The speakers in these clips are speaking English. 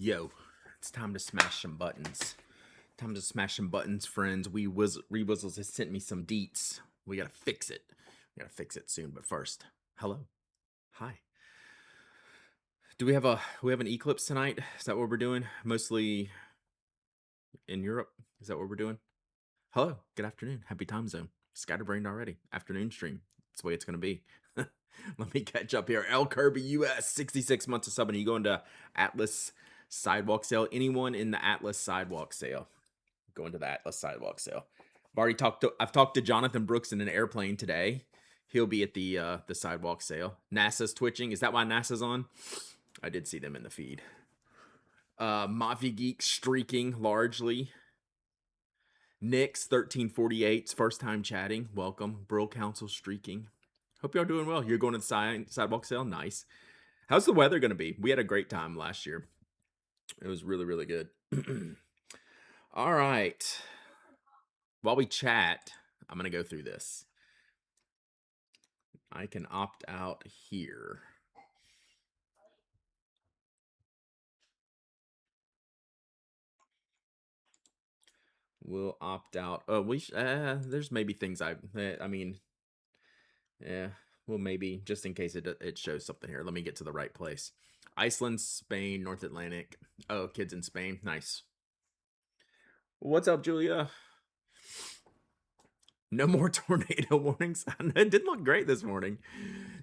Yo, it's time to smash some buttons. Time to smash some buttons, friends. Rewizzles has sent me some deets. We gotta fix it. We gotta fix it soon. But first, hello, hi. Do we have an eclipse tonight? Is that what we're doing? Mostly in Europe. Is that what we're doing? Hello, good afternoon. Happy time zone. Scatterbrained already. Afternoon stream. That's the way it's gonna be. Let me catch up here. L Kirby US, 66 months of subbing. You going to Atlas sidewalk sale? Anyone in the Atlas sidewalk sale? Going to the Atlas sidewalk sale. I've talked to Jonathan Brooks in an airplane today. He'll be at the sidewalk sale. NASA's twitching. Is that why NASA's on? I did see them in the feed. Mafia Geek streaking largely. Nick's 1348's first time chatting. Welcome. Brill Council streaking. Hope y'all doing well. You're going to the sidewalk sale? Nice. How's the weather going to be? We had a great time last year. It was really, really good. All right. While we chat, I'm going to go through this. I can opt out here. We'll opt out. Oh, there's maybe things well, maybe just in case it shows something here. Let me get to the right place. Iceland, Spain, North Atlantic. Oh, kids in Spain. Nice. What's up, Julia? No more tornado warnings. It didn't look great this morning.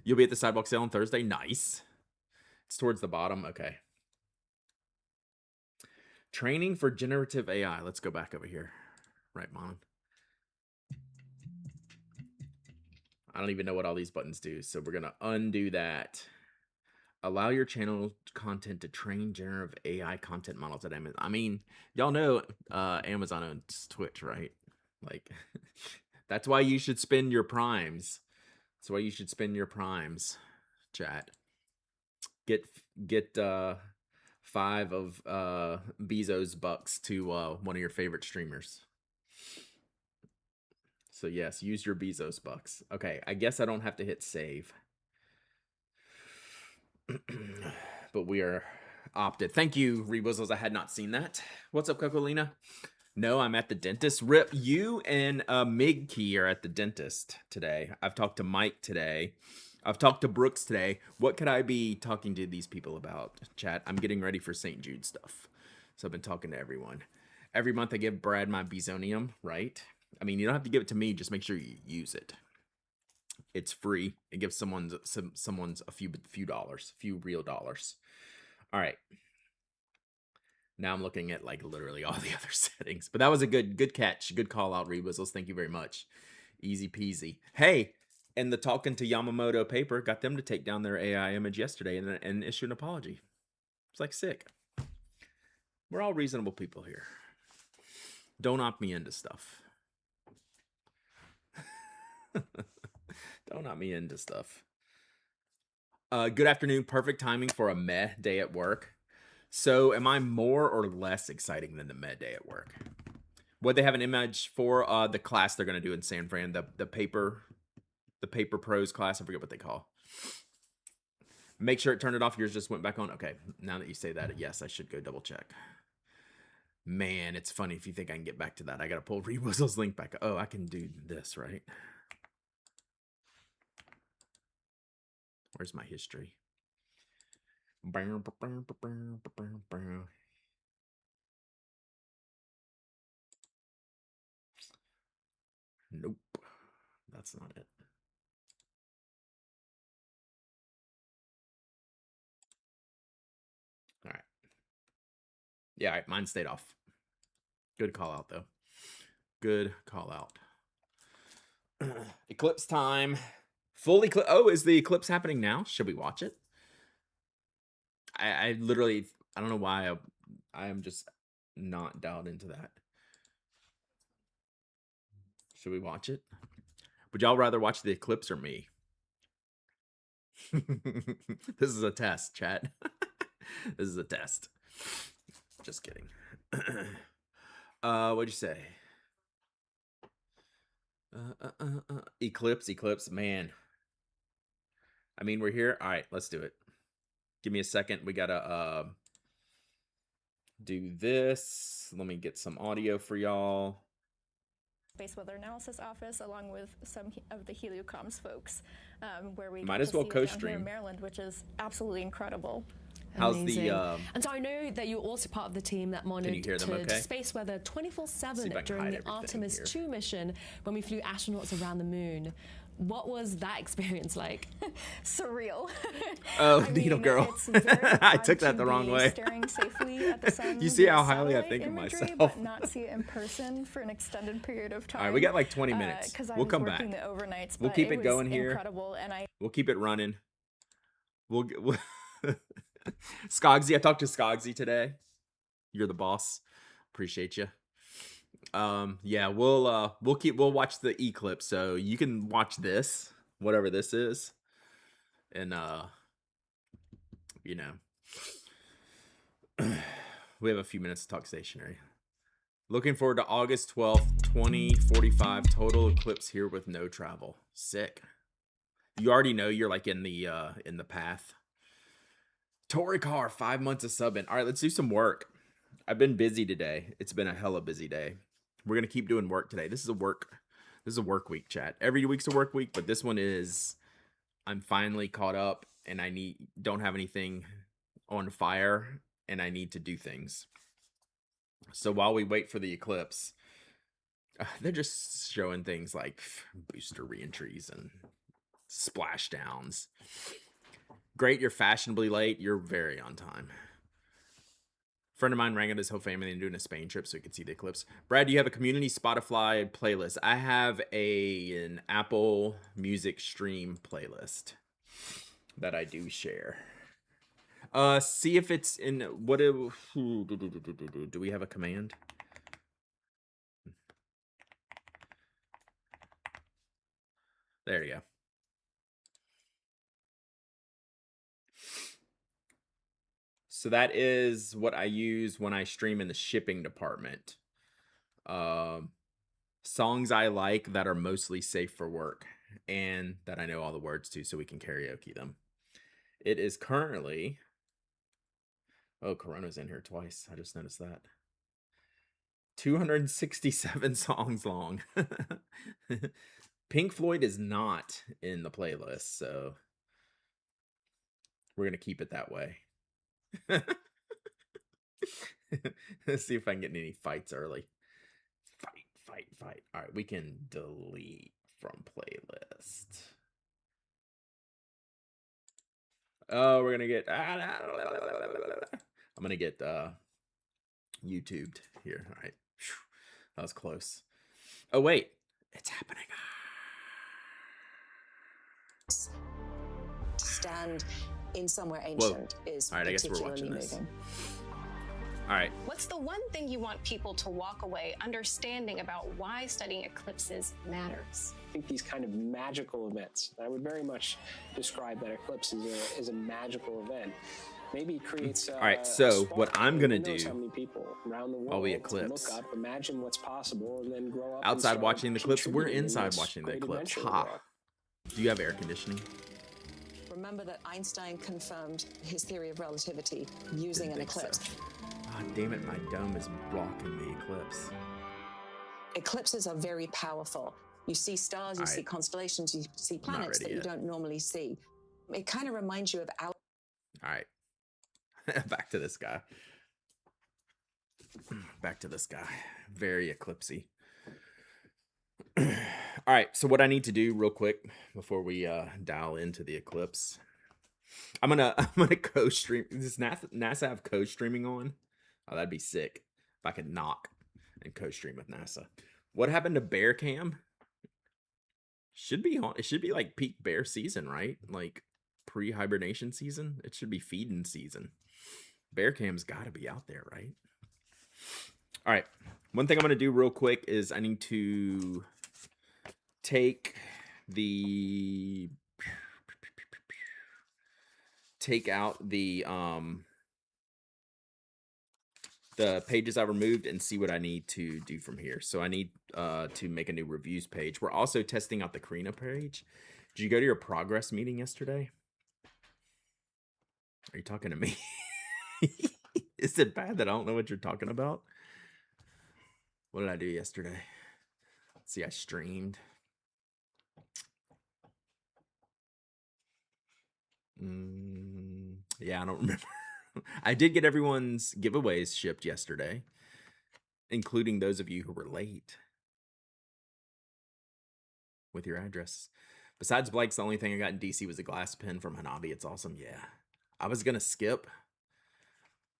You'll be at the sidewalk sale on Thursday. Nice. It's towards the bottom. Okay. Training for generative AI. Let's go back over here. Right, Mon. I don't even know what all these buttons do, so we're going to undo that. Allow your channel content to train generative AI content models at Amazon. I mean, y'all know Amazon owns Twitch, right? Like, that's why you should spend your primes. That's why you should spend your primes, chat. Get 5 of Bezos bucks to one of your favorite streamers. So yes, use your Bezos bucks. Okay, I guess I don't have to hit save. But we are opted. Thank you, Rewizzles. I had not seen that. What's up, Cocolina? No, I'm at the dentist. Rip, you and Mig Key are at the dentist today. I've talked to Mike today. I've talked to Brooks today. What could I be talking to these people about, chat? I'm getting ready for St. Jude stuff. So I've been talking to everyone. Every month I give Brad my Bezonium, right? I mean, you don't have to give it to me. Just make sure you use it. It's free. It gives someone's a few dollars, a few real dollars. All right. Now I'm looking at like literally all the other settings. But that was a good catch. Good call out, Rewizzles. Thank you very much. Easy peasy. Hey, and the Talking to Yamamoto paper got them to take down their AI image yesterday and issue an apology. It's like sick. We're all reasonable people here. Don't opt me into stuff. Don't opt me into stuff. Good afternoon. Perfect timing for a meh day at work. So am I more or less exciting than the meh day at work? What they have an image for the class they're going to do in San Fran, the paper pros class. I forget what they call. Make sure it turned it off. Yours just went back on. Okay, now that you say that, yes, I should go double check. Man, it's funny if you think I can get back to that. I got to pull Rewizzle's link back. Oh, I can do this, right? Where's my history? Nope, that's not it. All right. Yeah, all right, mine stayed off. Good call out, though. Good call out. Eclipse time. Full eclipse. Oh, is the eclipse happening now? Should we watch it? I literally, I don't know why I am just not dialed into that. Should we watch it? Would y'all rather watch the eclipse or me? This is a test, chat. This is a test. Just kidding. What'd you say? Eclipse, man. I mean, we're here. All right, let's do it. Give me a second. We gotta do this. Let me get some audio for y'all. Space Weather Analysis Office, along with some of the Heliocoms folks, where we Might got as to well see it down here co-stream. in Maryland, which is absolutely incredible. How's Amazing. the And so I know that you're also part of the team that you monitored hear them okay? space weather See if 24/7 I can during hide the everything Artemis here. 2 mission when we flew astronauts around the moon. What was that experience like? Surreal. Oh, I Needle mean, Girl. it's very I odd took that to the wrong be way. Staring safely at the sun. You see via how highly I satellite think of imagery, myself. but not see it in person for an extended period of time. All right, we got like 20 minutes. Because I We'll was come working back. the overnights, We'll but keep it was going here. incredible, and We'll keep it running. We'll Skogsy, I talked to Skogsy today. You're the boss. Appreciate you. Yeah, we'll watch the eclipse, so you can watch this, whatever this is, and you know, we have a few minutes to talk stationery. Looking forward to August 12th, 2045. Total eclipse here with no travel. Sick. You already know you're like in the path. Tori Carr, 5 months of subbing. All right, let's do some work. I've been busy today. It's been a hella busy day. We're gonna keep doing work today. This is a work week, chat. Every week's a work week, but this one is I'm finally caught up and I don't have anything on fire and I need to do things. So while we wait for the eclipse, they're just showing things like booster reentries and splashdowns. Great, you're fashionably late. You're very on time. Friend of mine rang out his whole family and doing a Spain trip so he could see the eclipse. Brad, do you have a community Spotify playlist? I have an Apple Music stream playlist that I do share. See if it's in what do we have a command? There you go. So that is what I use when I stream in the shipping department. Songs I like that are mostly safe for work and that I know all the words to so we can karaoke them. It is currently... Oh, Corona's in here twice. I just noticed that. 267 songs long. Pink Floyd is not in the playlist, so we're going to keep it that way. Let's see if I can get any fights early. Fight. All right, we can delete from playlist. Oh, we're gonna get. I'm gonna get YouTubed here. All right, that was close. Oh wait, it's happening. Stand in somewhere ancient is all right, I guess we're watching this. Moving. All right. What's the one thing you want people to walk away understanding about why studying eclipses matters? I think these kind of magical events, I would very much describe that eclipse as a magical event. Maybe it creates all right, so what I'm gonna do how many people around the world while we eclipse, look up, imagine what's possible, and then grow up outside watching the eclipse. We're inside watching the eclipse. Ha! Do you have air conditioning? Remember that Einstein confirmed his theory of relativity using an eclipse. So. Oh, damn it, my dome is blocking the eclipse. Eclipses are very powerful. You see stars, you see constellations, you see planets that you don't normally see. It kind of reminds you of our... All right. Back to this guy. Very eclipsy. All right, so what I need to do real quick before we dial into the eclipse, I'm gonna co-stream. Does NASA have co-streaming on? Oh, that'd be sick if I could knock and co-stream with NASA. What happened to Bear Cam? Should be on. It should be like peak bear season, right? Like pre-hibernation season. It should be feeding season. Bear Cam's got to be out there, right? All right. One thing I'm gonna do real quick is I need to take out the pages I removed and see what I need to do from here. So I need to make a new reviews page. We're also testing out the Karina page. Did you go to your progress meeting yesterday? Are you talking to me? Is it bad that I don't know what you're talking about? What did I do yesterday? Let's see, I streamed. Yeah, I don't remember. I did get everyone's giveaways shipped yesterday, including those of you who were late with your address. Besides Blake's, the only thing I got in DC was a glass pen from Hanabi. It's awesome. Yeah. I was going to skip.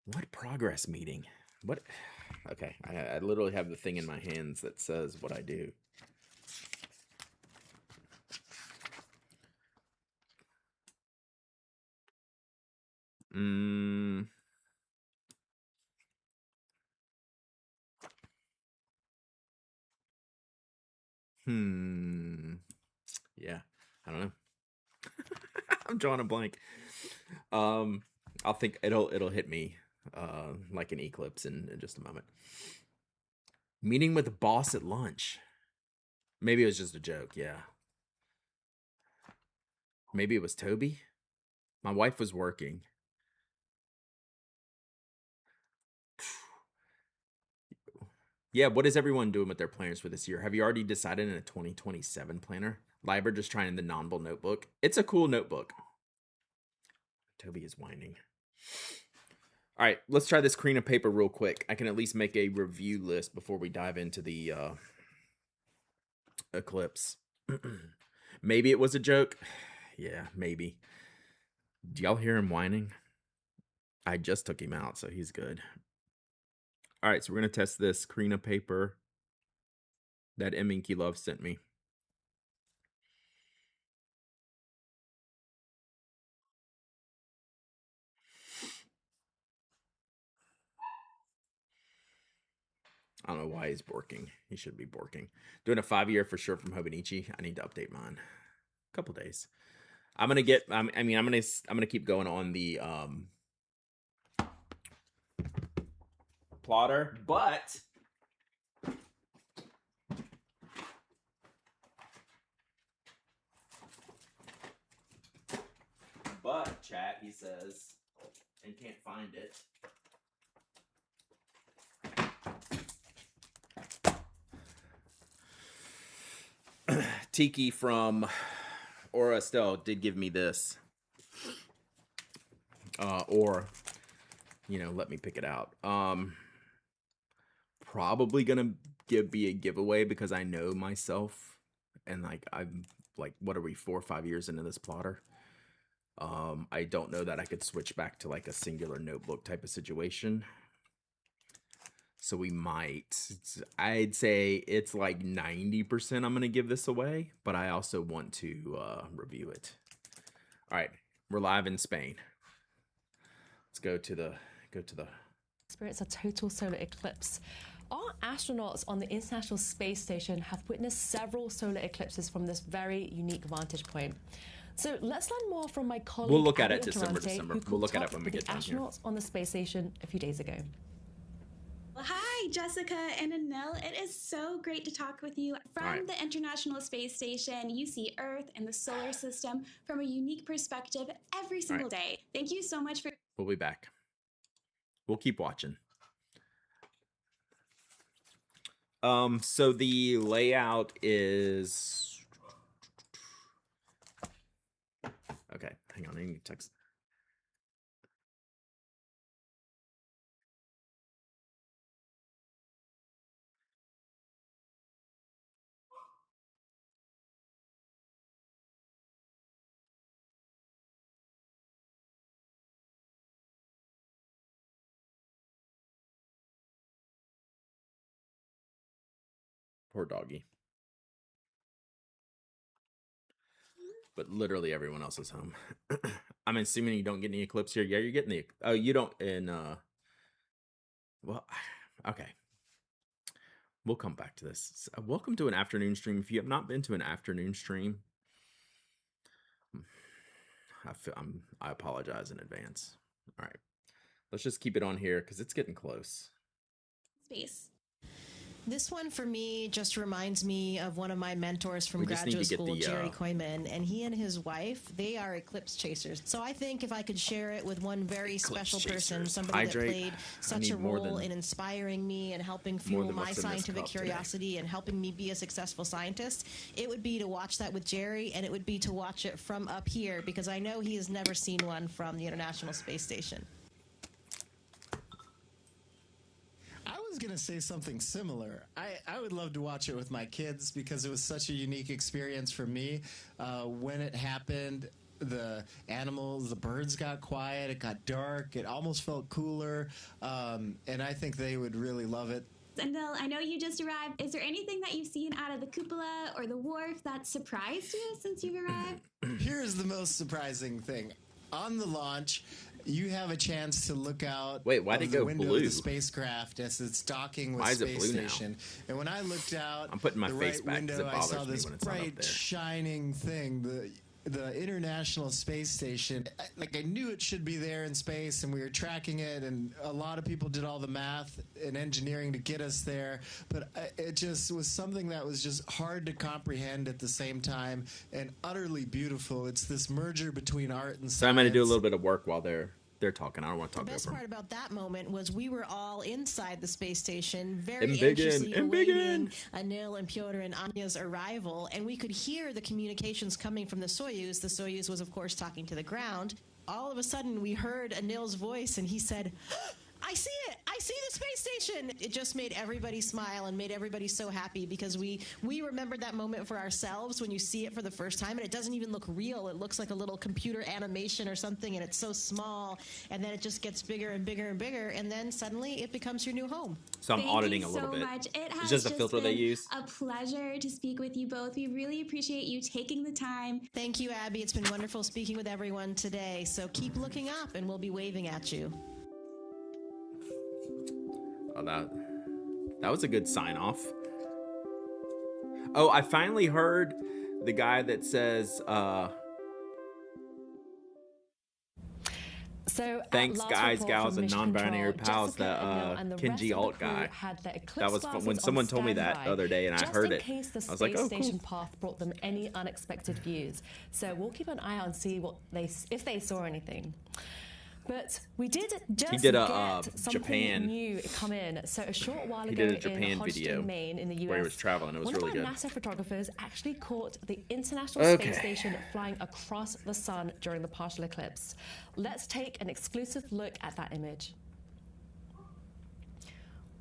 What progress meeting? What? Okay. I literally have the thing in my hands that says what I do. Yeah. I don't know. I'm drawing a blank. I'll think it'll hit me like an eclipse in just a moment. Meeting with the boss at lunch. Maybe it was just a joke, yeah. Maybe it was Toby. My wife was working. Yeah, what is everyone doing with their planners for this year? Have you already decided in a 2027 planner? Liber just trying the Nonable notebook. It's a cool notebook. Toby is whining. All right, let's try this cream of paper real quick. I can at least make a review list before we dive into the eclipse. Maybe it was a joke. Yeah, maybe. Do y'all hear him whining? I just took him out, so he's good. All right, so we're going to test this cream of paper that Minky Love sent me. I don't know why he's borking. He should be borking. Doing a 5-year for sure from Hobonichi. I need to update mine. A couple days. I'm gonna get. I'm gonna keep going on the plotter, but chat, he says, and can't find it. Tiki from Aura Estelle did give me this. Or, let me pick it out. Probably gonna be a giveaway because I know myself, and I'm what are we 4 or 5 years into this plotter? I don't know that I could switch back to a singular notebook type of situation. So we might. I'd say it's 90% I'm going to give this away, but I also want to review it. All right, we're live in Spain. Let's go to the experience a total solar eclipse. Our astronauts on the International Space Station have witnessed several solar eclipses from this very unique vantage point. So let's learn more from my colleague. We'll look at it Abby December. who We'll look caught at up it when we with get the done here. astronauts on the space station a few days ago. Well, hi, Jessica and Anil. It is so great to talk with you. From the International Space Station, you see Earth and the solar system from a unique perspective every single day. Thank you so much for... We'll be back. We'll keep watching. So the layout is... Okay, hang on, I need to text. Poor doggy. But literally everyone else is home. I'm assuming you don't get any eclipse here. Yeah, you're getting the... Oh, you don't in... Well, okay. We'll come back to this. Welcome to an afternoon stream. If you have not been to an afternoon stream, I apologize in advance. All right. Let's just keep it on here because it's getting close. Space. This one for me just reminds me of one of my mentors from We just need graduate to get school, the, Jerry Koyman, and he and his wife, they are eclipse chasers. So I think if I could share it with one very special person, somebody that played such a role in inspiring me and helping fuel my scientific curiosity and helping me be a successful scientist, it would be to watch that with Jerry, and it would be to watch it from up here, because I know he has never seen one from the International Space Station. I was going to say something similar. I would love to watch it with my kids because it was such a unique experience for me. When it happened, the animals, the birds got quiet, it got dark, it almost felt cooler, and I think they would really love it. Anil, I know you just arrived. Is there anything that you've seen out of the cupola or the wharf that surprised you since you've arrived? Here's the most surprising thing. On the launch, you have a chance to look out why did it go the window blue? of the spacecraft as it's docking with Space Station. And when I looked out I'm putting my the face right back window, it I saw bothers me this when it's not up bright, there. shining thing, the International Space Station. I knew it should be there in space, and we were tracking it, and a lot of people did all the math and engineering to get us there, but it just was something that was just hard to comprehend at the same time and utterly beautiful. It's this merger between art and science. So I'm going to do a little bit of work while they're talking. I don't want to talk over them. The best part about that moment was we were all inside the space station, very anxiously Embiggen. awaiting Anil and Pyotr and Anya's arrival, and we could hear the communications coming from the Soyuz. The Soyuz was, of course, talking to the ground. All of a sudden, we heard Anil's voice, and he said, I see it! I see the space station! It just made everybody smile and made everybody so happy because we remembered that moment for ourselves when you see it for the first time, and it doesn't even look real. It looks like a little computer animation or something, and it's so small, and then it just gets bigger and bigger and bigger, and then suddenly it becomes your new home. So I'm auditing a little bit. It's just a filter they use. A pleasure to speak with you both. We really appreciate you taking the time. Thank you, Abby. It's been wonderful speaking with everyone today, so keep looking up, and we'll be waving at you. Oh, that was a good sign off. Oh, I finally heard the guy that says, So thanks guys, gals, and non-binary pals, that Kenji alt guy. That was fun. When someone told me that the other day and I heard it, I was like, oh, station cool. path brought them any unexpected views. So we'll keep an eye out and see if they saw anything. But we did just get something Japan. new come in. So a short while ago did a Japan in Hodgson, video Maine, in the US, where he was traveling. It was really good. One of our NASA photographers actually caught the International Space Station flying across the sun during the partial eclipse. Let's take an exclusive look at that image.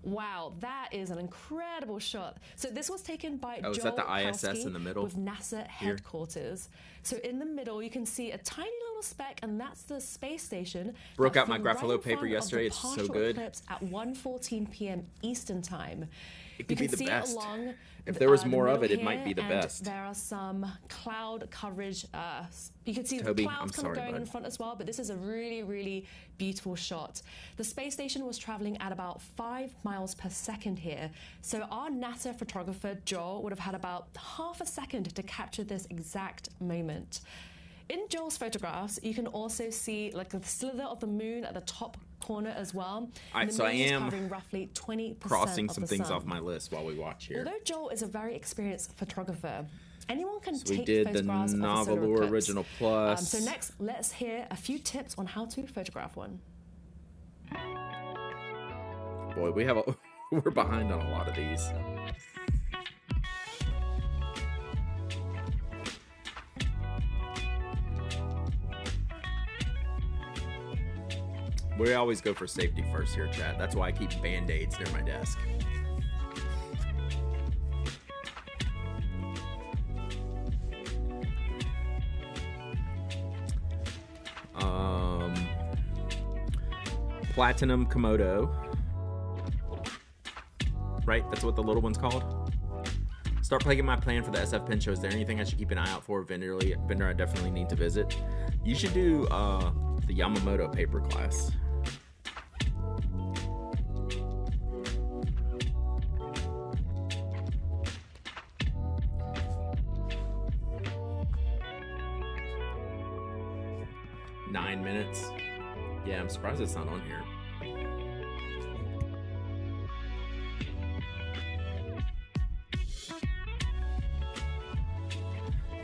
Wow, that is an incredible shot. So this was taken by Joel is that the ISS Kowski in the middle? with NASA headquarters. So in the middle, you can see a tiny little speck, and that's the space station. Broke out my Right Gruffalo paper yesterday. It's so good. Eclipse at 1:14 p.m. Eastern time. It could be the best. Along if there was the more of middle it, it might be the here, and best. There are some cloud coverage. You can see Toby, the clouds I'm sorry, going bud. in front as well, but this is a really, really beautiful shot. The space station was traveling at about 5 miles per second here, so our NASA photographer, Joel, would have had about half a second to capture this exact moment. In Joel's photographs, you can also see like the slither of the moon at the top corner as well. Alright, so I am covering roughly 20% crossing of some the things sun. off my list while we watch here. Although Joel is a very experienced photographer, anyone can So we take did the photographs of a solar Novolur eclipse. Original Plus. So next, let's hear a few tips on how to photograph one. Boy, we're behind on a lot of these. We always go for safety first here, chat. That's why I keep Band-Aids near my desk. Platinum Komodo. Right? That's what the little one's called? Start plugging my plan for the SF Pen Show. Is there anything I should keep an eye out for? Vendor I definitely need to visit. You should do the Yamamoto paper class. Nine minutes. Yeah, I'm surprised it's not on here.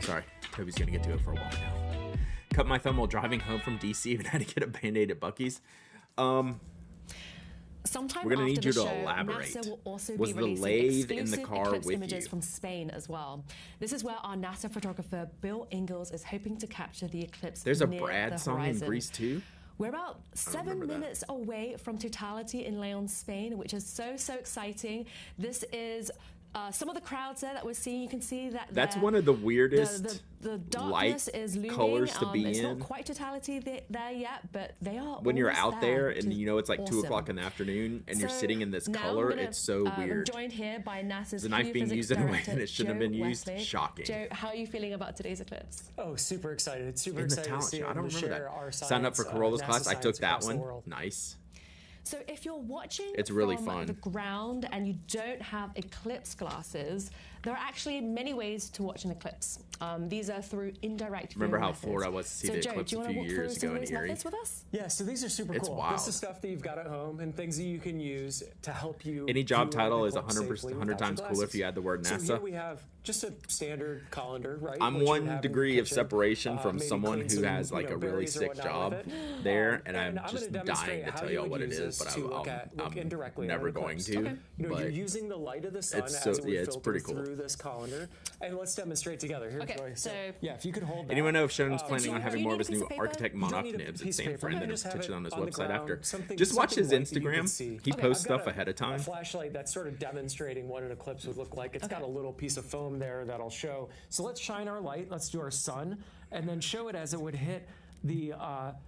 sorry. Toby's going to get to it for a while now. Cut my thumb while driving home from DC and had to get a Band-Aid at Buc-ee's. Sometime We're gonna after need you the to show, elaborate. NASA will also Was be the releasing lathe in the exclusive car eclipse with images you? from Spain as well. This is where our NASA photographer Bill Ingalls is hoping to capture the eclipse. There's a near Brad the song horizon. in Greece too. We're about 7 remember that. minutes away from totality in Leon, Spain, which is so exciting. This is some of the crowds there that we're seeing. You can see that That's one of the weirdest the darkness light is looming. colors to be it's in. not quite totality there yet, but they are. When you're almost out there and which you know it's like is 2 awesome. o'clock in the afternoon and you're So sitting in this now color, I'm gonna, it's so I'm weird. joined here by NASA's The knife being geophysics used in a way director, that it shouldn't have Joe been used. Wesley. Shocking. Joe, how are you feeling about today's eclipse? Oh, super excited. Super In the excited to talent see show. I able don't to remember share that. our Signed up for science, Corolla's NASA class. I took science that across the one. world. Nice. So if you're watching It's really from fun. the ground and you don't have eclipse glasses, there are actually many ways to watch an eclipse. These are through indirect viewing Remember how methods. floored I was to see so the Joe, eclipse do you a want to few walk through years some ago of in those Erie? methods with us? Yeah, so these are super It's cool. wild. This is stuff that you've got at home and things that you can use to help you. Any job view an title is eclipse 100% safely 100 without times your cooler if glasses. you add the word So NASA. here we have just a standard colander, right? I'm which you would one have in degree your of kitchen. separation from Maybe someone clean who some, has like a really berries or sick whatnot job with it. there, and I'm gonna just demonstrate dying to how tell you y'all would what it use is, this but to I'm look indirectly at never an going eclipse. to. You know, But you're using the light of the sun it's as so- it would yeah, it's filter pretty cool. through this colander. And let's demonstrate together. Here, Okay, Joy. so- yeah, if you could hold that. anyone know if Shannon's planning on do having you more need of a his piece new of paper? architect You don't monarch need a nibs at piece of San paper. Fran You and just have pitch it it on his on the website ground, after? something- Just watch his something light that you can Instagram. see. He Okay, posts I've got stuff ahead of time. A flashlight that's sort of demonstrating what an eclipse would look like. It's got a little piece of foam there that'll show. So let's shine our light. Let's do our sun, and then show it as it would hit the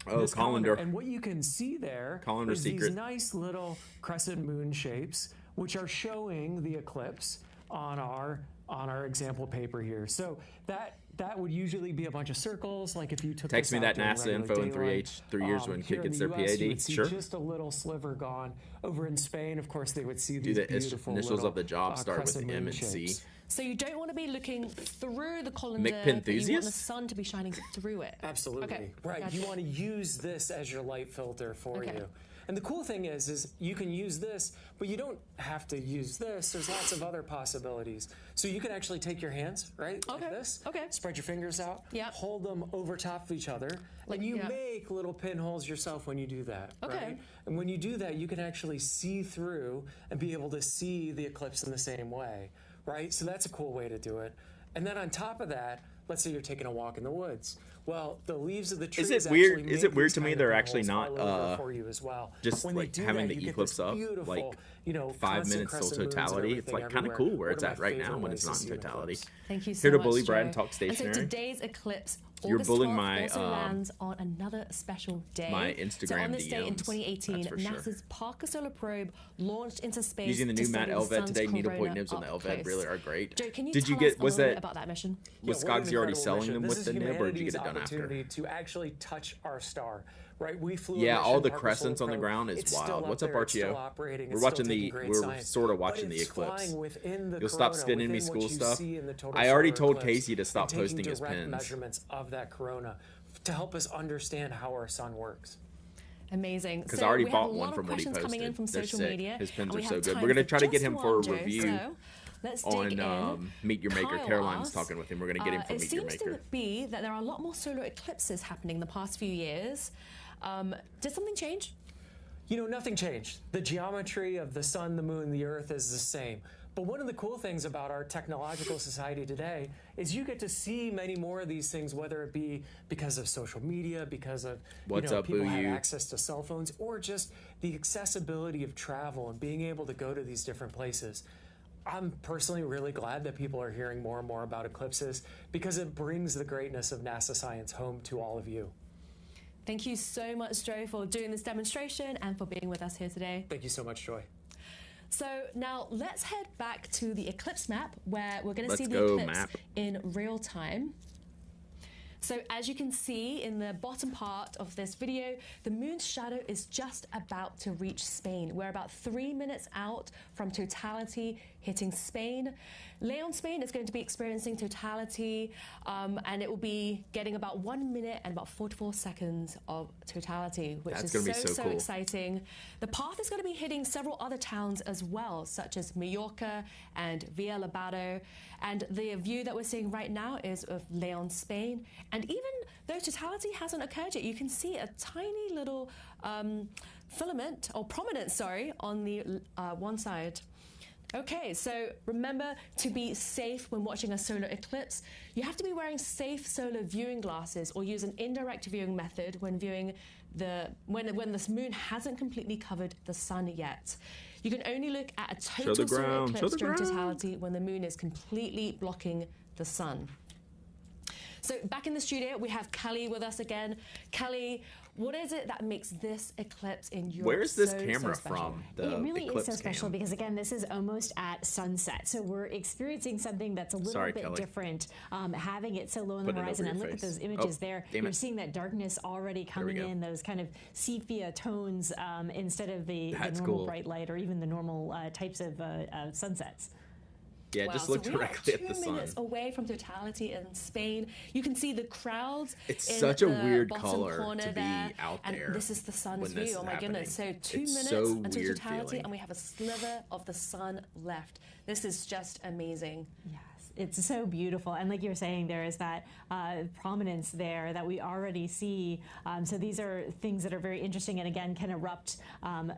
this colander. And what you can see there Colander is secret. these nice little crescent moon shapes, which are showing the eclipse on our example paper here. So that would usually be a bunch of circles, like if you took Text this me out that during NASA regular info in daylight. 3 years when Here kid in gets the their US, you PAD. would see Sure. just a little sliver gone. Over in Spain, of course, they would see Do these the beautiful initials little, of the job start with crescent M moon and C? shapes. So you don't want to be looking through the colander, but you want the McPenthusiast? sun to be shining through it. Absolutely. Okay, Right. gotcha. You want to use this as your light filter for Okay. you. And the cool thing is you can use this, but you don't have to use this. There's lots of other possibilities. So you can actually take your hands, right, like Okay, this. okay. Spread your fingers out. Yeah. Hold them over top of each other. Like, and you yeah. make little pinholes yourself when you do that. Okay. Right? And when you do that, you can actually see through and be able to see the eclipse in the same way, right? So that's a cool way to do it. And then on top of that, let's say you're taking a walk in the woods. Well, the leaves of the trees. it weird- actually is make it weird these to me kind of they're actually pinholes not, all over for you as well. just When they like do having that, the you get eclipse this up, beautiful, like you know, 5 constant minutes till crescent moons and totality. It's everything like kind of everywhere. cool where One it's of at my right now favorite when it's ways not to in see an totality. eclipse. Thank you so Here to much, bully Brad Joe. and talk And stationery. so today's eclipse, You're August bullying 12th, my, also lands on another special day. my So Instagram on this day in DMs, 2018, that's for sure. NASA's Parker Solar Probe launched into space. Using the to new matte study the Elvet sun's today. Needlepoint corona nibs on the up Elvet close. really are great. Joe, can you Did tell you us get a was little bit that about that mission? was Yeah, what an Skogsy already incredible selling mission. them This with is the nib, or did you get it humanity's done after? opportunity to actually touch our star, right? We flew. Yeah, a all mission, the Parker crescents Solar on the Probe. ground is It's still wild. up What's up, there, it's still Archio? operating, We're it's still watching the taking great we're science. sort of But watching the it's eclipse. flying within the You'll stop corona, sending me within school what you stuff. see in the total I already solar told eclipse, Casey to stop and taking posting his direct pins. measurements of that corona to help us understand how our sun works. Amazing. Because So I already we have bought a lot one of from what he questions coming in posted. from They're social sick. media. His pins and we are have so good. time We're gonna for try to just get him for a one, Joe. review So let's dig on in. Meet Your Maker. Kyle Caroline's asks, talking with him. We're gonna get him for it Meet Your seems Maker. to be that there are a lot more solar eclipses happening the past few years. Did something change? You know, nothing changed. The geometry of the sun, the moon, the earth is the same. But one of the cool things about our technological society today is you get to see many more of these things, whether it be because of social media, because of What's up, people boo have you? access to cell phones, or just the accessibility of travel and being able to go to these different places. I'm personally really glad that people are hearing more and more about eclipses because it brings the greatness of NASA science home to all of you. Thank you so much, Joe, for doing this demonstration and for being with us here today. Thank you so much, Joy. So now let's head back to the eclipse map where we're going to Let's see the go, eclipse map. in real time. So as you can see in the bottom part of this video, the moon's shadow is just about to reach Spain. We're about 3 minutes out from totality hitting Spain. Leon, Spain is going to be experiencing totality, and it will be getting about 1 minute and about 44 seconds of totality, which That's is gonna be so cool. exciting. The path is going to be hitting several other towns as well, such as Mallorca and Villalobado. And the view that we're seeing right now is of Leon, Spain. And even though totality hasn't occurred yet, you can see a tiny little filament, or prominence, sorry, on the one side. Okay, so remember to be safe when watching a solar eclipse. You have to be wearing safe solar viewing glasses or use an indirect viewing method when viewing when this moon hasn't completely covered the sun yet. You can only look at a total solar eclipse during totality when the moon is completely blocking the sun. So back in the studio, we have Kelly with us again. Kelly, what is it that makes this eclipse in Europe Where's this so camera special? from? It really is so eclipse special cam. because, again, this is almost at sunset. So we're experiencing something that's a little bit Kelly. different, having it so low on Put the it horizon. over And your look at face. those images Oh, there. damn You're it. seeing that darkness already coming go. in, those kind of sepia tones instead of the That's normal cool. bright light or even the normal types of sunsets. Yeah, Wow, just so look we directly are at the 2 sun. minutes away from totality in Spain. You can see the crowds. It's in such a the weird bottom color corner to be there, out and there this is the sun's when this view. Oh is my goodness! So happening. 2 It's minutes so until weird totality, feeling. and we have a sliver of the sun left. This is just amazing. Yes, it's so beautiful. And like you were saying, there is that prominence there that we already see. So these are things that are very interesting and, again, can erupt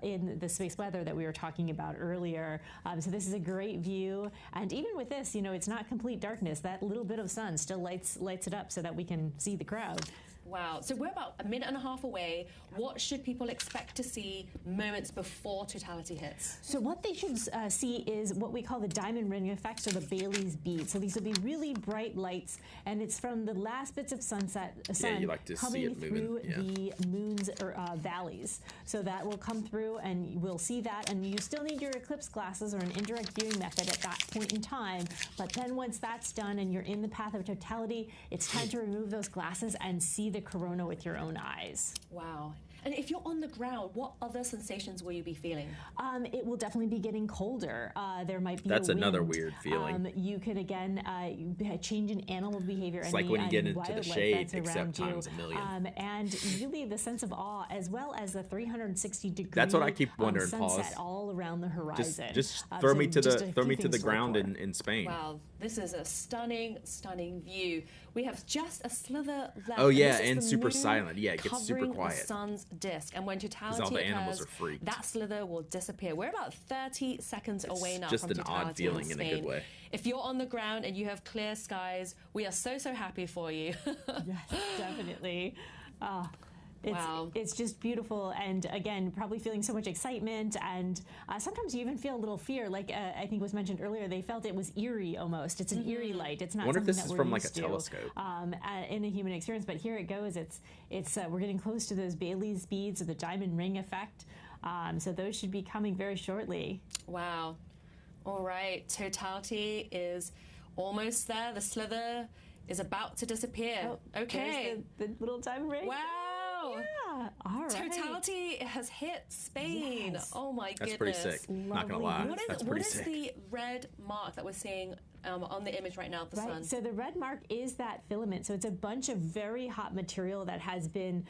in the space weather that we were talking about earlier. So this is a great view. And even with this, you know, it's not complete darkness. That little bit of sun still lights it up so that we can see the crowd. Wow. So we're about a minute and a half away. What should people expect to see moments before totality hits? So what they should see is what we call the diamond ring effect, or the Bailey's bead. So these will be really bright lights, and it's from the last bits of sun you like to see coming it moving, through yeah. the moon's valleys. So that will come through, and we'll see that. And you still need your eclipse glasses or an indirect viewing method at that point in time. But then once that's done and you're in the path of totality, it's time to remove those glasses and see the corona with your own eyes. Wow. And if you're on the ground, what other sensations will you be feeling? It will definitely be getting colder. There might be That's a another wind. weird feeling. You could, again, change in animal behavior. It's and like the, when you get into wildlife the shade, that's around except you. times a million. And really the sense of awe, as well as the 360-degree That's what I keep wondering, sunset pause. all around the horizon. Just So throw me to just a the throw few me to things the look ground for. in Spain. Wow, this is a stunning, stunning view. We have just a slither left. Oh, yeah, this is and the super moon silent. Yeah, it gets super covering quiet. the sun's disk, and when totality all the animals occurs, are freaked. that slither will disappear. We're about 30 seconds away now just from an totality odd feeling in in a Spain. good way. If you're on the ground and you have clear skies, we are so happy for you. Yes, definitely. Wow. It's just beautiful, and again, probably feeling so much excitement, and sometimes you even feel a little fear. Like I think was mentioned earlier, they felt it was eerie almost. It's an eerie light. It's not. Wonder if something this that is we're from like a used to, telescope. in a human experience. But here it goes. It's we're getting close to those Bailey's beads or the diamond ring effect. So those should be coming very shortly. Wow. All right, totality is almost there. The slither is about to disappear. Oh, okay. there's the little diamond ring. Wow. Yeah. All right. Totality has hit Spain. Yes. Oh my That's goodness. pretty sick. Not gonna Lovely. lie, What that's is pretty sick. the red mark that we're seeing on the image right now of the sun? So the red mark is that filament. So it's a bunch of very hot material that has been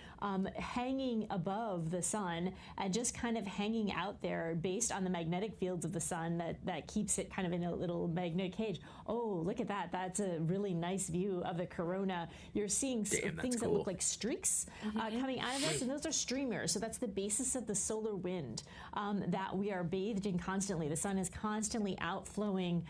hanging above the sun and just kind of hanging out there based on the magnetic fields of the sun that keeps it kind of in a little magnetic cage. Oh, look at that. That's a really nice view of the corona. You're seeing Damn, that's things that cool. look like streaks coming out of this, and those are streamers. So that's the basis of the solar wind that we are bathed in constantly. The sun is constantly outflowing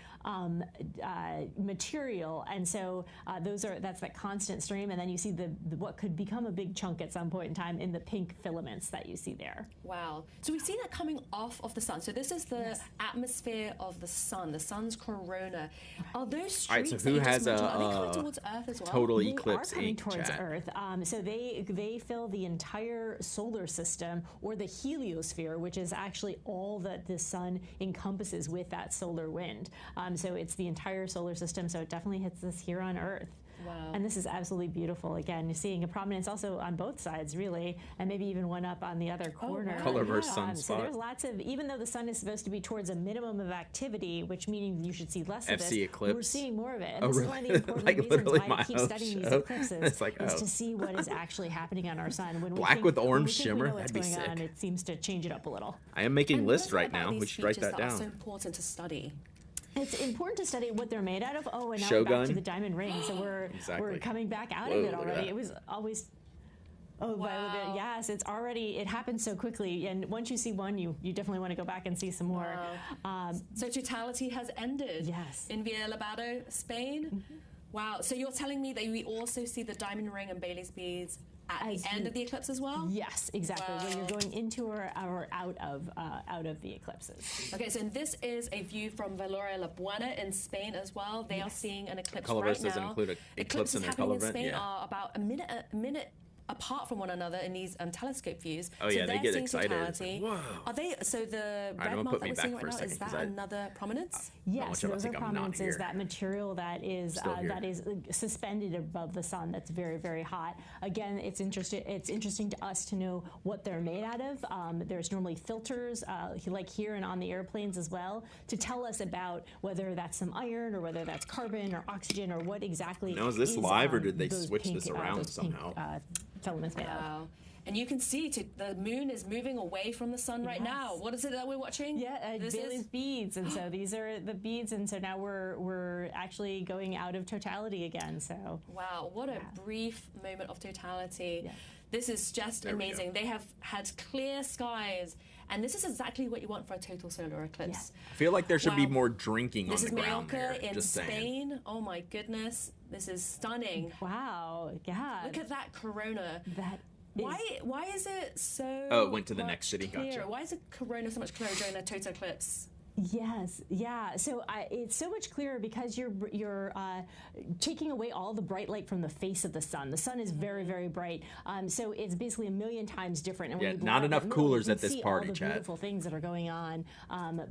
material, and so that's that constant stream, and then you see the what could become a big chunk at some point in time in the pink filaments that you see there. Wow. So we see that coming off of the sun. So this is the atmosphere of the sun, the sun's corona. Are those All right, streaks so that who you just has mentioned, are they a coming towards Earth as well? total They eclipse are coming ink towards chat? Earth, so they fill the entire solar system, or the heliosphere, which is actually all that the sun encompasses with that solar wind. So it's the entire solar system. So it definitely hits us here on Earth. Wow. And this is absolutely beautiful. Again, you're seeing a prominence also on both sides, really, and maybe even one up on the other corner. Wow. Color versus sunspot. So there's lots of, even though the sun is supposed to be towards a minimum of activity, which meaning you should see less of FC this, eclipse. We're seeing more of it. And oh, this really? is one of the important like reasons literally why I keep studying these eclipses is to see what is actually happening on our sun. When Black with orange shimmer, that'd be sick. It seems to change it up a little. I am making lists right now. We should write that down. It's so important to study. It's important to study what they're made out of. Oh, and now Shogun. we're back to the diamond ring. So we're coming back out of it already. It was always. Oh, wow. Yes, it's already, it happens so quickly. And once you see one, you definitely want to go back and see some more. Wow. So totality has ended. Yes. In Villabado, Spain. Mm-hmm. Wow. So you're telling me that we also see the diamond ring and Bailey's beads at the end of the eclipse as well? Yes, exactly. Wow. When you're going into or out of the eclipses. Okay, so this is a view from Valoria La Buena in Spain as well. They are seeing an eclipse Color right now. doesn't include an eclipse in their color in Spain event. Yeah. are about a minute apart from one another in these telescope views. Oh, so yeah, they get excited. Totality. Whoa. Are they, so the red mark that we're seeing right now, is that another prominence? Yes, those are prominences, that material that is suspended above the sun that's very, very hot. Again, it's interesting to us to know what they're made out of. There's normally filters, like here and on the airplanes as well, to tell us about whether that's some iron or whether that's carbon or oxygen or what exactly Now, is this live or did they switch this around somehow? Filaments made out. And you can see the moon is moving away from the sun right now. What is it that we're watching? Yeah, Bailey's beads, and so these are the beads, and so now we're actually going out of totality again. So wow, what a brief moment of totality. Yeah. This is just amazing. They have had clear skies, and this is exactly what you want for a total solar eclipse. Yeah. I feel like there should be more drinking on the ground there. This is Mallorca in Spain. Oh my goodness, this is stunning. Wow, yeah. Look at that corona. That. Why is it so? Oh, it went to the next city. Clearer? Gotcha. Why is the corona so much clearer during a total eclipse? Yes, yeah. So it's so much clearer because you're taking away all the bright light from the face of the sun. The sun is very, very bright, so it's basically a million times different. And when you not enough coolers at this party, all the Chad. Beautiful things that are going on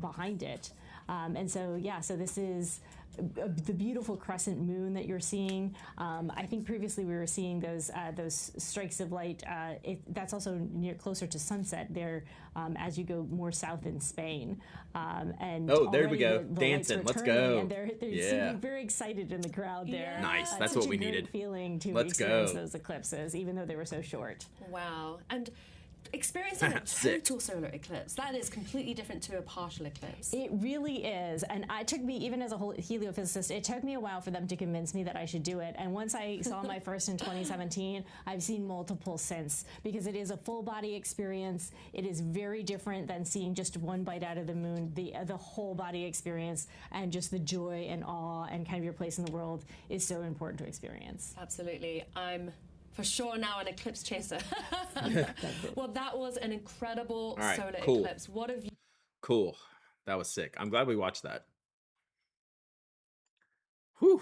behind it, and so so this is the beautiful crescent moon that you're seeing. I think previously we were seeing those strikes of light. That's also closer to sunset there as you go more south in Spain. And there we go, dancing. Let's go. And they're seeming very excited in the crowd there. Nice. That's what we needed. Feeling to experience those eclipses, even though they were so short. Wow. And experiencing a total solar eclipse, that is completely different to a partial eclipse. It really is. And it took me, even as a whole heliophysicist, it took me a while for them to convince me that I should do it. And once I saw my first in 2017, I've seen multiple since, because it is a full body experience. It is very different than seeing just one bite out of the moon. The whole body experience and just the joy and awe and kind of your place in the world is so important to experience. Absolutely. I'm for sure now an eclipse chaser. Well, that was an incredible solar eclipse. What have you? Cool. That was sick. I'm glad we watched that. Whew.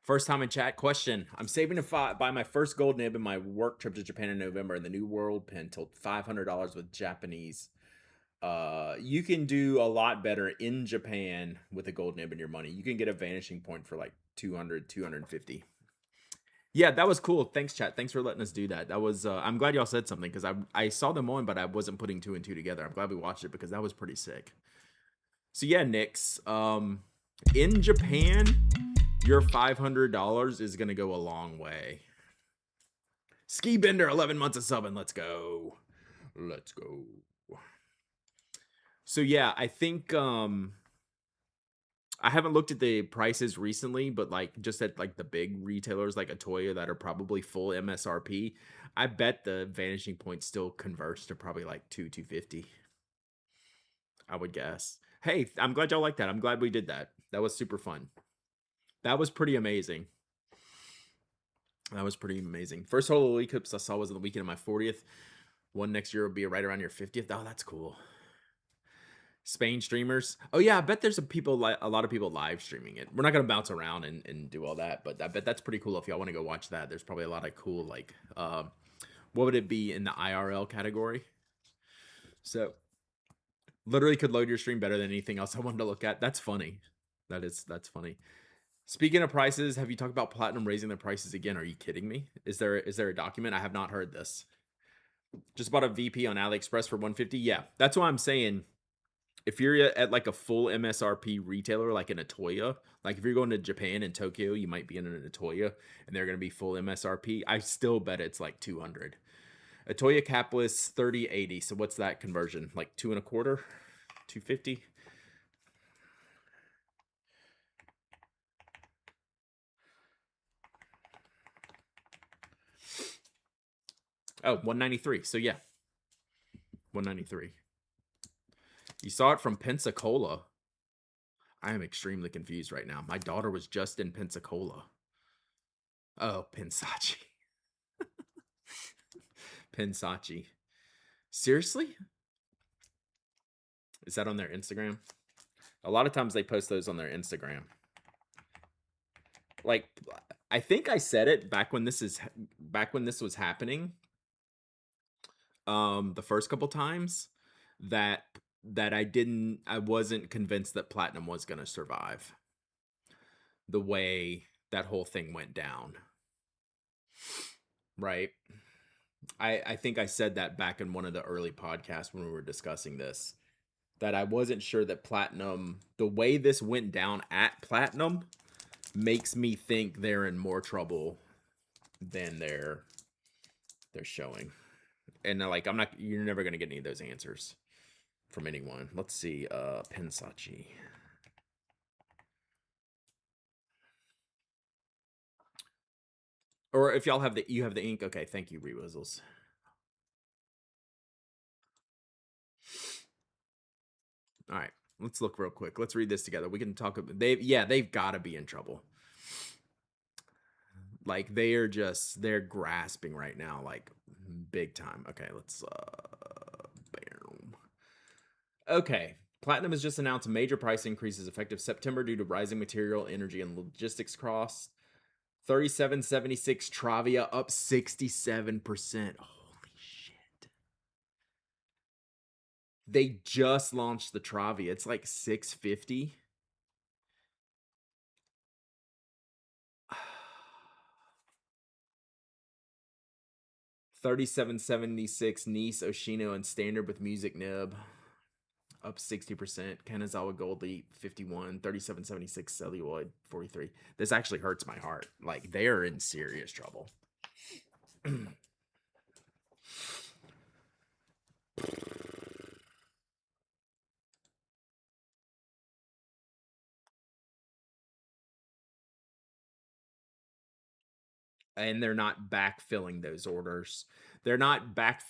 First time in chat. Question. I'm saving to buy my first gold nib in my work trip to Japan in November, and the new world pin told $500 with Japanese. You can do a lot better in Japan with a gold nib in your money. You can get a vanishing point for like 200, 250. Yeah, that was cool. Thanks, chat. Thanks for letting us do that. That was, I'm glad y'all said something, because I saw them on, but I wasn't putting two and two together. I'm glad we watched it because that was pretty sick. So yeah, Nix, in Japan, your $500 is going to go a long way. Ski Bender, 11 months of subbing. Let's go. Let's go. So yeah, I think, I haven't looked at the prices recently, but like just at like the big retailers like Atoya that are probably full MSRP, I bet the vanishing point still converts to probably like $250. I would guess. Hey, I'm glad y'all like that. I'm glad we did that. That was super fun. That was pretty amazing. That was pretty amazing. First solar eclipse I saw was on the weekend of my 40th. One next year will be right around your 50th. Oh, that's cool. Spain streamers. Oh yeah, I bet there's a lot of people live streaming it. We're not gonna bounce around and do all that, but I bet that's pretty cool if y'all want to go watch that. There's probably a lot of cool like what would it be in the IRL category? So literally could load your stream better than anything else I wanted to look at. That's funny. That's funny. Speaking of prices, have you talked about Platinum raising their prices again? Are you kidding me? Is there a document? I have not heard this. Just bought a VP on AliExpress for 150. Yeah, that's why I'm saying if you're at like a full MSRP retailer, like an Atoya, like if you're going to Japan and Tokyo, you might be in an Atoya and they're going to be full MSRP. I still bet it's like 200. Atoya capless 3080. So what's that conversion? Like 2.25, 250. Oh, 193. So yeah, 193. You saw it from Pensacola. I am extremely confused right now. My daughter was just in Pensacola. Oh, Pensachi. Pensachi. Seriously? Is that on their Instagram? A lot of times they post those on their Instagram. Like, I think I said it back when this was happening. The first couple times that I wasn't convinced that Platinum was going to survive the way that whole thing went down. Right? I think I said that back in one of the early podcasts when we were discussing this, that I wasn't sure that Platinum, the way this went down at Platinum, makes me think they're in more trouble than they're showing. And like, you're never going to get any of those answers from anyone. Let's see, Pensachi. Or if y'all have you have the ink. Okay, thank you, Rewizzles. All right, let's look real quick. Let's read this together. We can talk about they've got to be in trouble. Like they're grasping right now, like big time. Okay, let's bam. Okay. Platinum has just announced major price increases effective September due to rising material, energy, and logistics costs. 37.76 Travia up 67%. Holy shit. They just launched the Travia. It's like 650. $37.76 Nice, Oshino, and Standard with music nib. Up 60%. Kanazawa Gold Leaf 51. 37.76 Celluloid 43. This actually hurts my heart. Like, they are in serious trouble. And they're not backfilling those orders. They're not back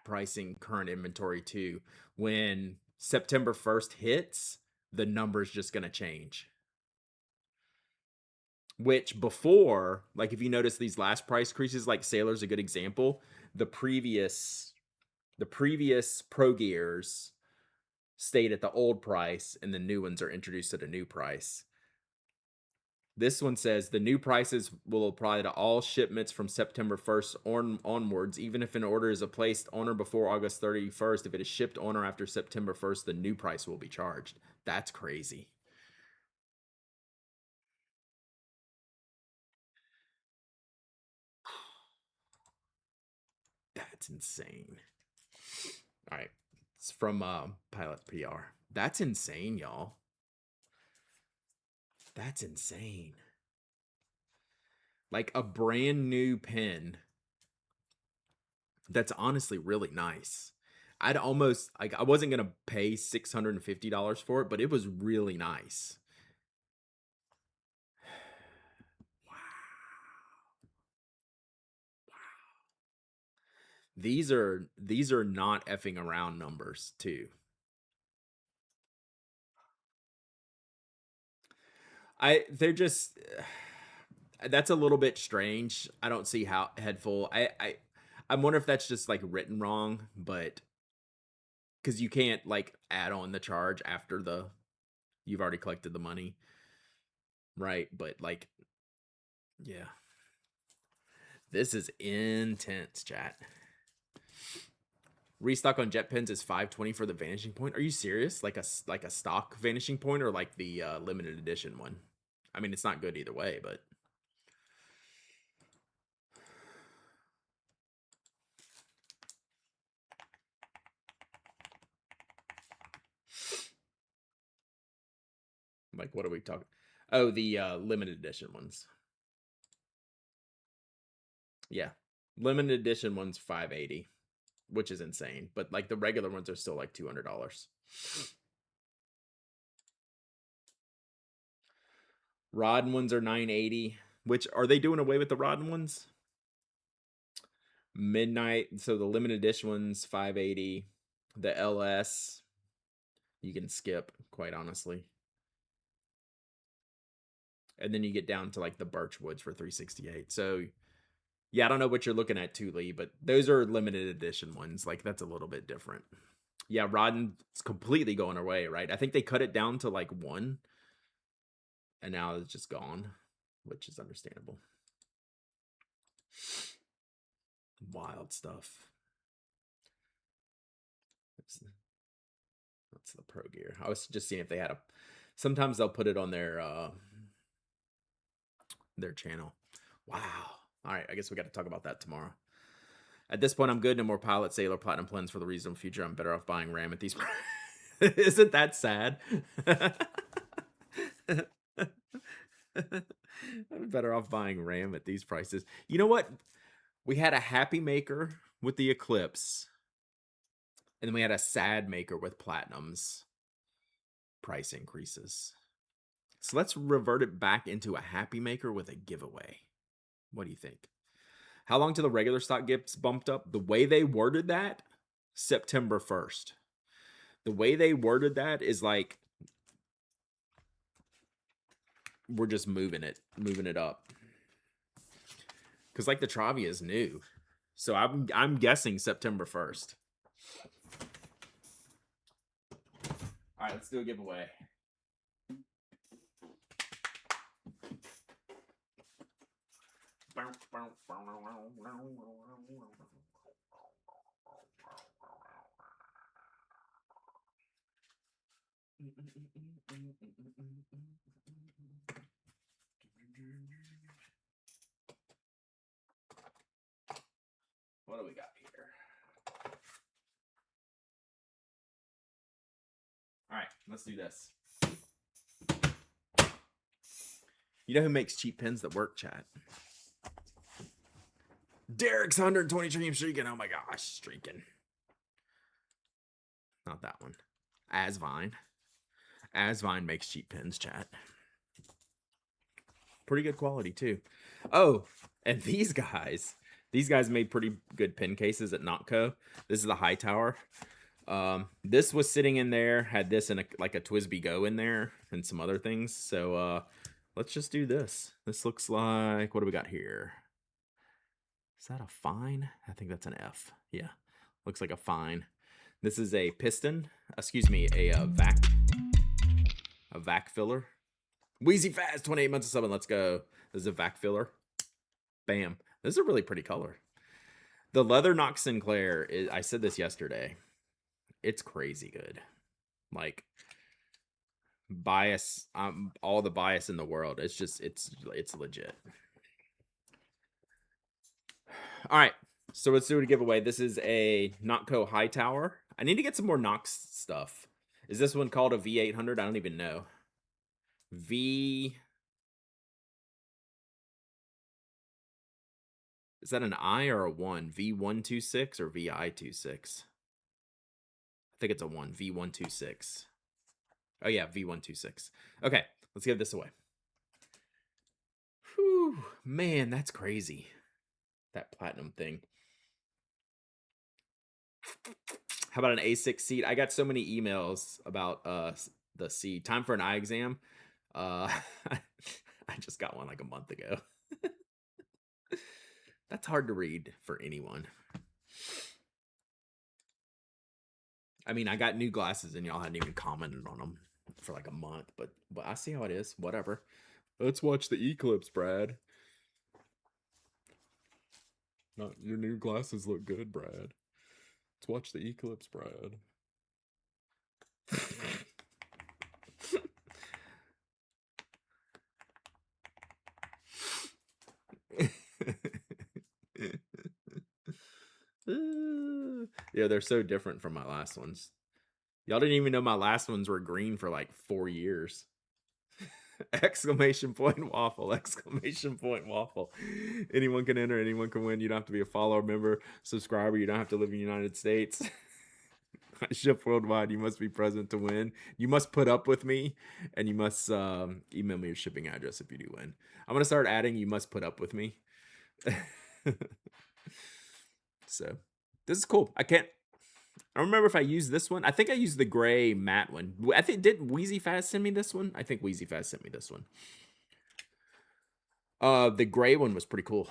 pricing current inventory too. When September 1st hits, the number's just going to change. Which before, like if you notice these last price increases, like Sailor's a good example. The previous Pro Gears stayed at the old price and the new ones are introduced at a new price. This one says the new prices will apply to all shipments from September 1st onwards, even if an order is placed on or before August 31st. If it is shipped on or after September 1st, the new price will be charged. That's crazy. That's insane. All right. It's from Pilot PR. That's insane, y'all. That's insane. Like a brand new pen that's honestly really nice. I'd almost, like, I wasn't going to pay $650 for it, but it was really nice. Wow. These are not effing around numbers too. They're just, that's a little bit strange. I don't see how headful. I wonder if that's just like written wrong, but because you can't like add on the charge after you've already collected the money, right? But like, yeah, this is intense, chat. Restock on jet pens is $520 for the vanishing point. Are you serious? Like a stock vanishing point or like the limited edition one? I mean, it's not good either way, but like, what are we talking? Oh, the limited edition ones. Yeah, limited edition ones $580, which is insane. But like the regular ones are still like $200. Rodden ones are $980. Which are they doing away with the Rodden ones? Midnight. So the limited edition ones $580. The LS you can skip, quite honestly. And then you get down to like the Birchwoods for $368. So yeah, I don't know what you're looking at too, Lee, but those are limited edition ones. Like that's a little bit different. Yeah, Rodden's completely going away, right? I think they cut it down to like 1, and now it's just gone, which is understandable. Wild stuff. That's the Pro Gear. I was just seeing if they had a. Sometimes they'll put it on their channel. Wow. All right, I guess we got to talk about that tomorrow. At this point, I'm good. No more Pilot, Sailor, Platinum plans for the reasonable future. I'm better off buying RAM at these prices. Isn't that sad? I'm better off buying RAM at these prices. You know what? We had a happy maker with the Eclipse, and then we had a sad maker with Platinum's price increases. So let's revert it back into a happy maker with a giveaway. What do you think? How long till the regular stock gets bumped up? The way they worded that, September 1st. The way they worded that is like we're just moving it up. Because like the Travia is new. So I'm guessing September 1st. All right, let's do a giveaway. What do we got here? All right, let's do this. You know who makes cheap pens that work, chat? Derek's 120 stream streaking. Oh my gosh, streaking. Not that one. Asvine. Asvine makes cheap pens, chat. Pretty good quality too. Oh, and these guys made pretty good pen cases at Notco. This is the Hightower. This was sitting in there, had this and like a Twisby Go in there and some other things. So let's just do this. This looks like, what do we got here? Is that a fine? I think that's an F. Yeah, looks like a fine. This is a piston, excuse me, a vac filler. Wheezy Fast, 28 months of 7. Let's go. This is a vac filler. Bam. This is a really pretty color. The leather Knox Sinclair, I said this yesterday. It's crazy good. Like, bias, all the bias in the world. It's just, it's legit. All right. So let's do a giveaway. This is a Notco Hightower. I need to get some more Knox stuff. Is this one called a V800? I don't even know. Is that an I or a 1? V126 or VI26? I think it's a 1. V126. Oh yeah, V126. Okay, let's give this away. Whew, man, that's crazy. That platinum thing. How about an A6 seat? I got so many emails about the seat. Time for an eye exam. I just got one like a month ago. That's hard to read for anyone. I mean, I got new glasses and y'all hadn't even commented on them for like a month, but I see how it is. Whatever. Let's watch the eclipse, Brad. Not your new glasses look good, Brad. Let's watch the eclipse, Brad. Yeah, they're so different from my last ones. Y'all didn't even know my last ones were green for like 4 years. Exclamation point waffle, exclamation point waffle. Anyone can enter, anyone can win. You don't have to be a follower, member, subscriber. You don't have to live in the United States. I ship worldwide. You must be present to win. You must put up with me, and you must email me your shipping address if you do win. I'm gonna start adding you must put up with me. So this is cool. I don't remember if I used this one. I think I used the gray matte one. I think, did Wheezy Fast send me this one? I think Wheezy Fast sent me this one. The gray one was pretty cool.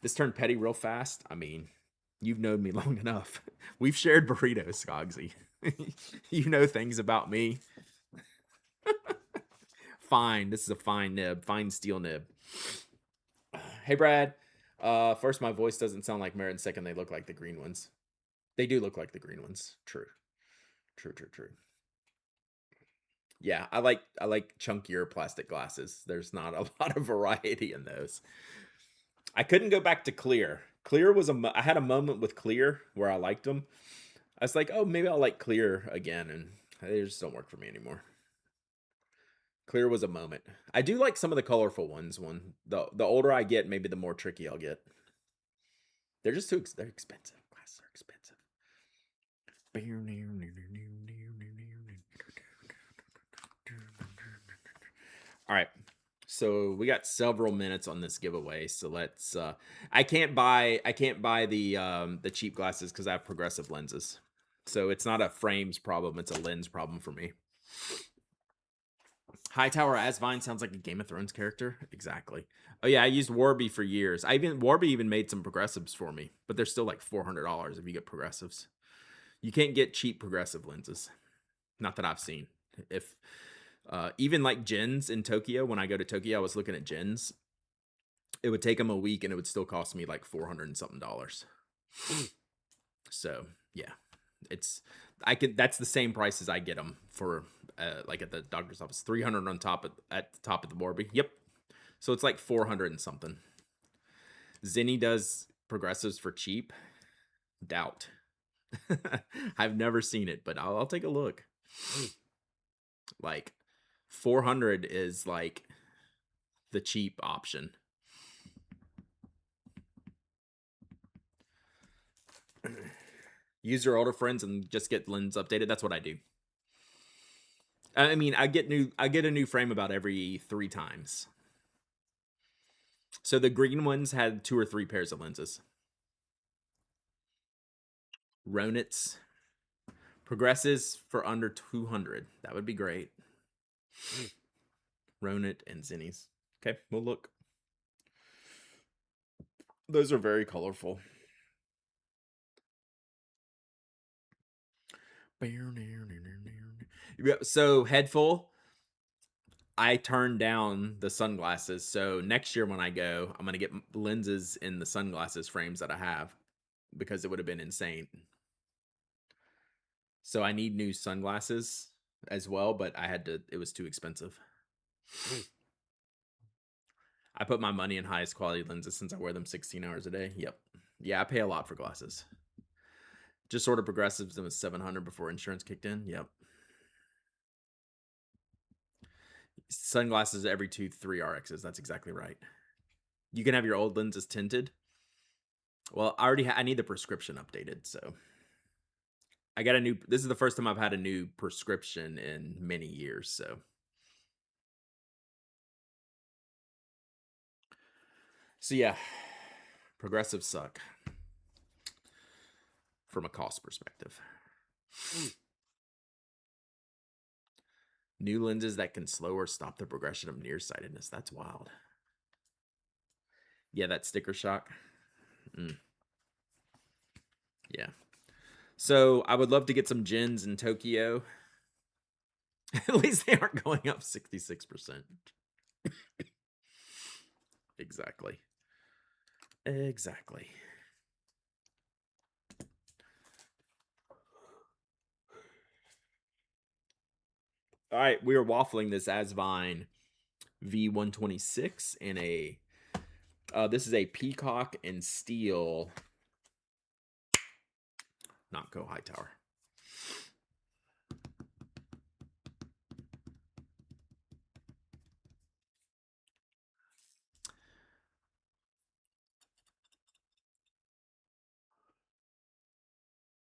This turned petty real fast. I mean, you've known me long enough. We've shared burritos, Skogsy. You know things about me. Fine. This is a fine nib. Fine steel nib. Hey, Brad. First, my voice doesn't sound like Merritt. Second, they look like the green ones. They do look like the green ones. True. True. Yeah, I like chunkier plastic glasses. There's not a lot of variety in those. I couldn't go back to clear. Clear was I had a moment with clear where I liked them. I was like, oh, maybe I'll like clear again, and they just don't work for me anymore. Clear was a moment. I do like some of the colorful ones. The older I get, maybe the more tricky I'll get. They're just they're expensive. Glasses are expensive. All right. So we got several minutes on this giveaway. So let's I can't buy the cheap glasses because I have progressive lenses. So it's not a frames problem, it's a lens problem for me. Hightower Asvine sounds like a Game of Thrones character. Exactly. Oh yeah, I used Warby for years. Warby even made some progressives for me, but they're still like $400 if you get progressives. You can't get cheap progressive lenses. Not that I've seen. If even like Gens in Tokyo, when I go to Tokyo, I was looking at Gens. It would take them a week and it would still cost me like $400 and something. So yeah, that's the same price as I get them for like at the doctor's office. 300 on top at the top of the Warby. Yep. So it's like 400 and something. Zinni does progressives for cheap. Doubt. I've never seen it, but I'll take a look. Like 400 is like the cheap option. Use your older friends and just get lens updated. That's what I do. I mean, I get a new frame about every 3 times. So the green ones had 2 or 3 pairs of lenses. Ronits. Progressives for under 200. That would be great. Ronit and Zinnis. Okay, we'll look. Those are very colorful. So Headful, I turned down the sunglasses. So next year when I go, I'm going to get lenses in the sunglasses frames that I have because it would have been insane. So I need new sunglasses as well, but it was too expensive. I put my money in highest quality lenses since I wear them 16 hours a day. Yep. Yeah, I pay a lot for glasses. Just ordered progressives. Them was $700 before insurance kicked in. Yep. Sunglasses every 2-3 RXs. That's exactly right. You can have your old lenses tinted. Well, I need the prescription updated, so I got this is the first time I've had a new prescription in many years, so. So yeah, progressives suck from a cost perspective. New lenses that can slow or stop the progression of nearsightedness. That's wild. Yeah, that sticker shock. Yeah. So I would love to get some Gens in Tokyo. At least they aren't going up 66%. Exactly. All right, we are waffling this Asvine V126 in a this is a peacock and steel not Go Hightower.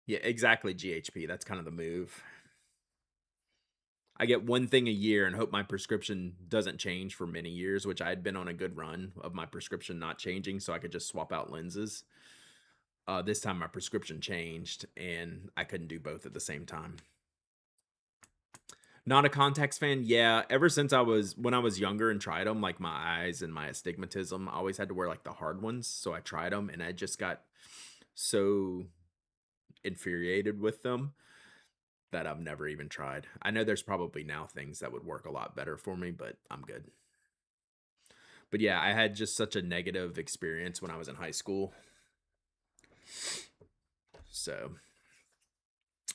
Yeah, exactly, GHP. That's kind of the move. I get one thing a year and hope my prescription doesn't change for many years, which I had been on a good run of my prescription not changing, so I could just swap out lenses. This time my prescription changed, and I couldn't do both at the same time. Not a contacts fan? Yeah, ever since when I was younger and tried them, like my eyes and my astigmatism, I always had to wear like the hard ones, so I tried them, and I just got so infuriated with them that I've never even tried. I know there's probably now things that would work a lot better for me, but I'm good. But yeah, I had just such a negative experience when I was in high school. So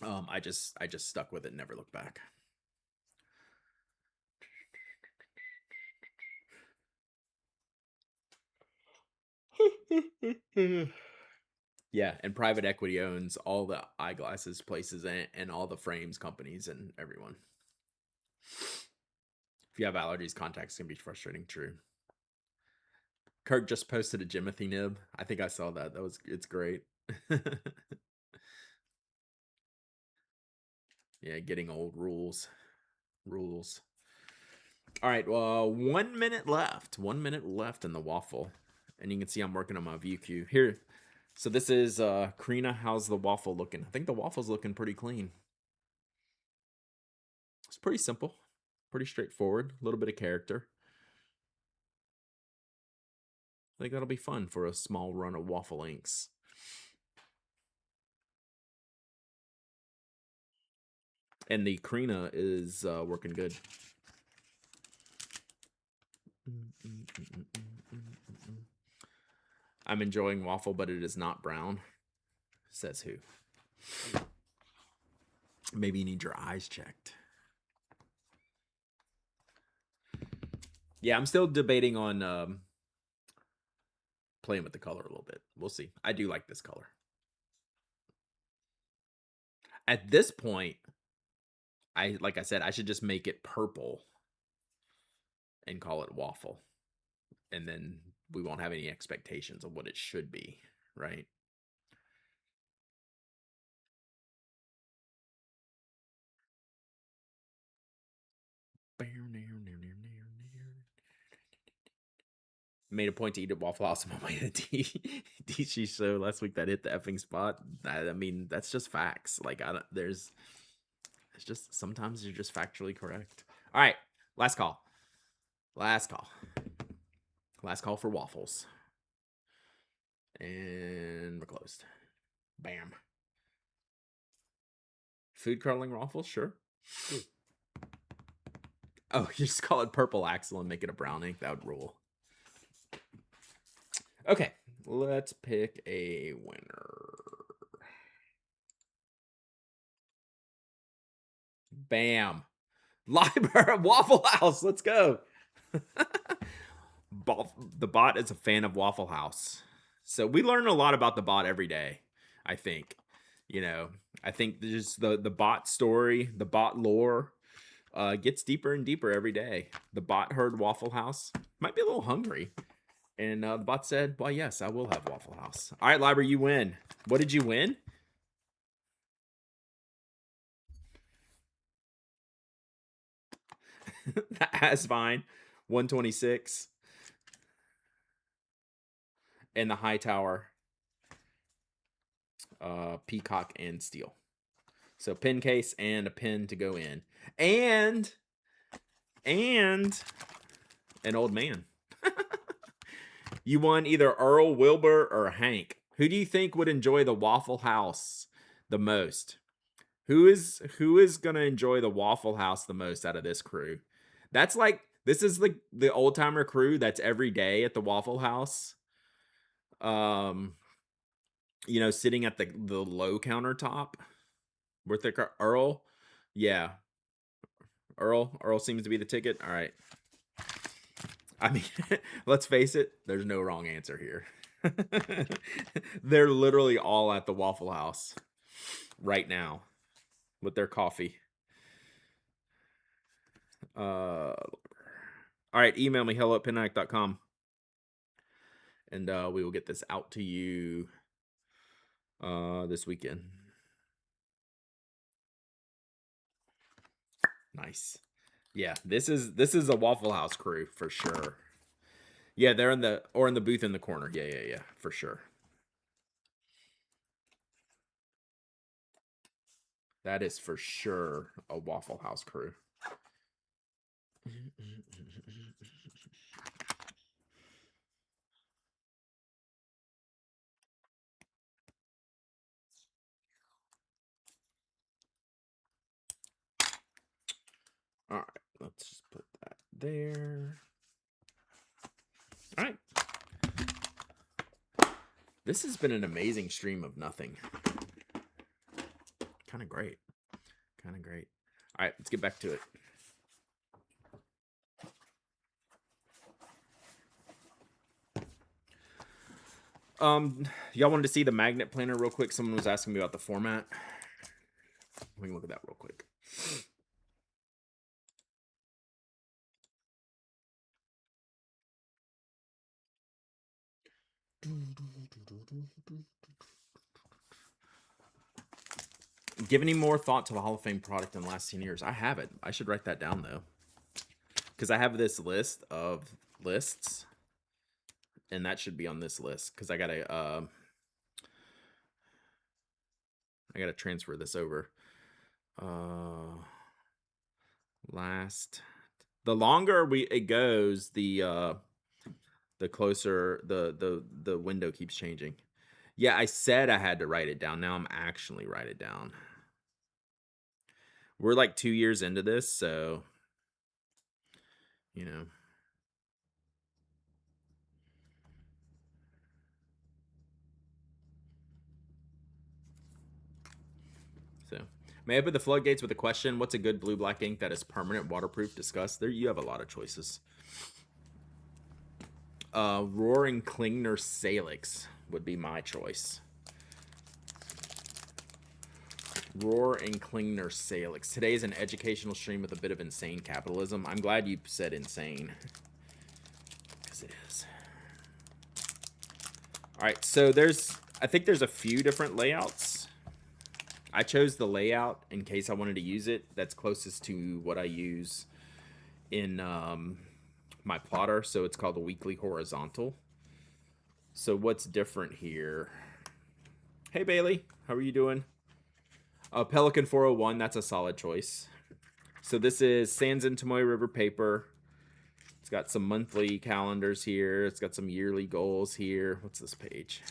I just stuck with it and never looked back. Yeah, and private equity owns all the eyeglasses places and all the frames companies and everyone. If you have allergies, contacts can be frustrating. True. Kirk just posted a Jimothy nib. I think I saw that. It's great. Yeah, getting old rules. All right, well, 1 minute left. 1 minute left in the waffle. And you can see I'm working on my view queue. Here, so this is Karina. How's the waffle looking? I think the waffle's looking pretty clean. It's pretty simple. Pretty straightforward. A little bit of character. I think that'll be fun for a small run of waffle inks. And the Karina is working good. I'm enjoying waffle, but it is not brown. Says who? Maybe you need your eyes checked. Yeah, I'm still debating on playing with the color a little bit. We'll see. I do like this color. At this point, like I said, I should just make it purple and call it waffle. And then we won't have any expectations of what it should be, right? Made a point to eat at Waffle House on my way to DC show last week that hit the effing spot. I mean, that's just facts. Like, it's just, sometimes you're just factually correct. All right, last call. Last call for waffles. And we're closed. Bam. Food curling waffles? Sure. Oh, you just call it purple axle and make it a brown ink? That would rule. Okay, let's pick a winner. Bam. Library Waffle House. Let's go. The bot is a fan of Waffle House. So we learn a lot about the bot every day, I think. You know, I think just the bot story, the bot lore gets deeper and deeper every day. The bot heard Waffle House. Might be a little hungry. And the bot said, well, yes, I will have Waffle House. All right, Library, you win. What did you win? That's fine. 126. And the Hightower, Peacock, and Steel. So pin case and a pin to go in. And an old man. You won either Earl, Wilbur, or Hank. Who do you think would enjoy the Waffle House the most? Who is going to enjoy the Waffle House the most out of this crew? That's like, this is like the old timer crew that's every day at the Waffle House. You know, sitting at the low countertop with the Earl. Yeah. Earl seems to be the ticket. All right. I mean, let's face it, there's no wrong answer here. They're literally all at the Waffle House. right now with their coffee. All right, email me hello@penaddict.com, and we will get this out to you this weekend. Nice. Yeah, this is a Waffle House crew for sure. Yeah, they're in the booth in the corner. Yeah, for sure. That is for sure a Waffle House crew. All right, let's just put that there. All right. This has been an amazing stream of nothing. Kind of great. All right, let's get back to it. Y'all wanted to see the magnet planner real quick? Someone was asking me about the format. We can look at that real quick. Give any more thought to the Hall of Fame product in the last 10 years? I haven't. I should write that down though, because I have this list of lists, and that should be on this list because I gotta transfer this over. The longer it goes, the closer the window keeps changing. Yeah, I said I had to write it down. Now I'm actually write it down. We're like 2 years into this, so you know. So, may I open the floodgates with a question? What's a good blue black ink that is permanent, waterproof? Discuss. There, you have a lot of choices. Roaring Klingner Salix would be my choice. Roar and Klingner Salix. Today is an educational stream with a bit of insane capitalism. I'm glad you said insane, because it is. All right, so I think there's a few different layouts. I chose the layout in case I wanted to use it that's closest to what I use in my plotter. So it's called the weekly horizontal. So what's different here? Hey Bailey, how are you doing? Pelican 401, that's a solid choice. So this is Sands and Tomoe River paper. It's got some monthly calendars here. It's got some yearly goals here. What's this page?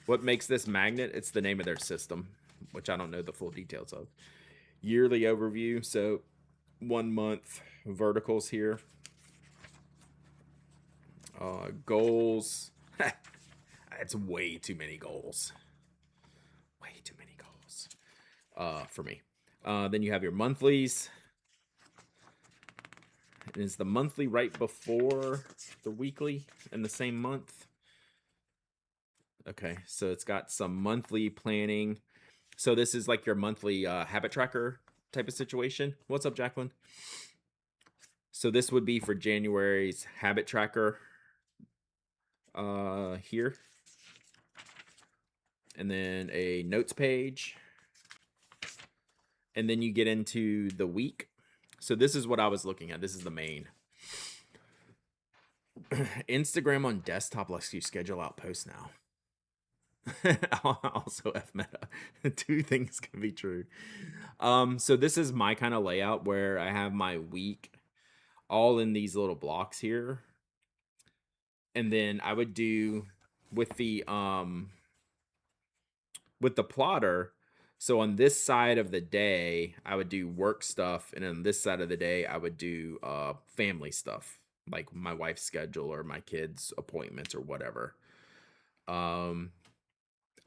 What makes this magnet? It's the name of their system, which I don't know the full details of. Yearly overview. So 1 month verticals here. Goals. It's way too many goals. Way too many goals for me. Then you have your monthlies. Is the monthly right before the weekly in the same month? Okay, so it's got some monthly planning. So this is like your monthly habit tracker type of situation. What's up, Jacqueline? So this would be for January's habit tracker here. And then a notes page. And then you get into the week. So this is what I was looking at. This is the main. Instagram on desktop lets you schedule out posts now. Also F meta. Two things can be true. So this is my kind of layout where I have my week all in these little blocks here. And then I would do with the plotter. So on this side of the day, I would do work stuff, and on this side of the day, I would do family stuff, like my wife's schedule or my kids' appointments or whatever.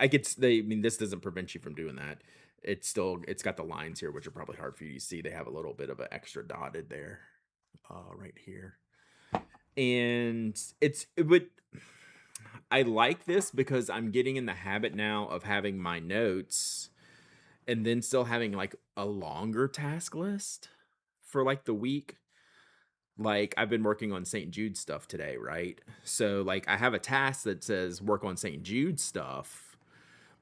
This doesn't prevent you from doing that. It's got the lines here, which are probably hard for you to see. They have a little bit of an extra dotted there, right here, and I like this because I'm getting in the habit now of having my notes and then still having like a longer task list for like the week. Like I've been working on St. Jude stuff today, right? So like I have a task that says work on St. Jude stuff,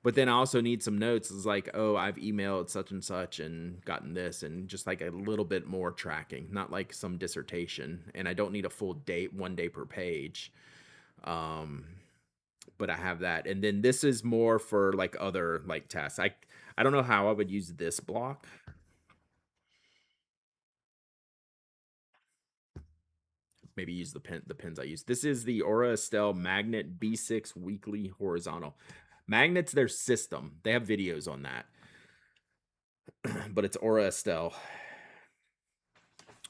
but then I also need some notes. It's like, oh, I've emailed such and such and gotten this, and just like a little bit more tracking, not like some dissertation. And I don't need a full date, 1 day per page. But I have that. And then this is more for like other like tasks. I don't know how I would use this block. Maybe use the pens I use. This is the Aura Estelle Magnet B6 Weekly Horizontal. Magnet's their system. They have videos on that. But it's Aura Estelle.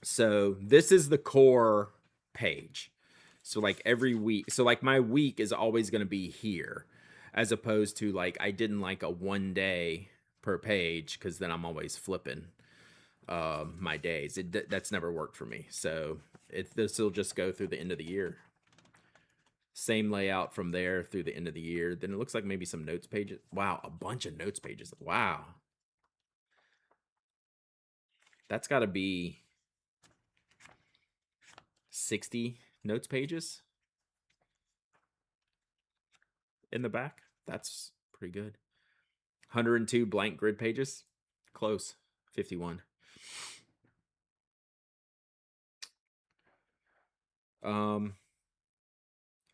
So this is the core page. So like every week, so like my week is always going to be here, as opposed to like I didn't like a 1 day per page, because then I'm always flipping my days. That's never worked for me. So this will just go through the end of the year. Same layout from there through the end of the year. Then it looks like maybe some notes pages. Wow, a bunch of notes pages. Wow. That's got to be 60 notes pages in the back. That's pretty good. 102 blank grid pages. Close. 51.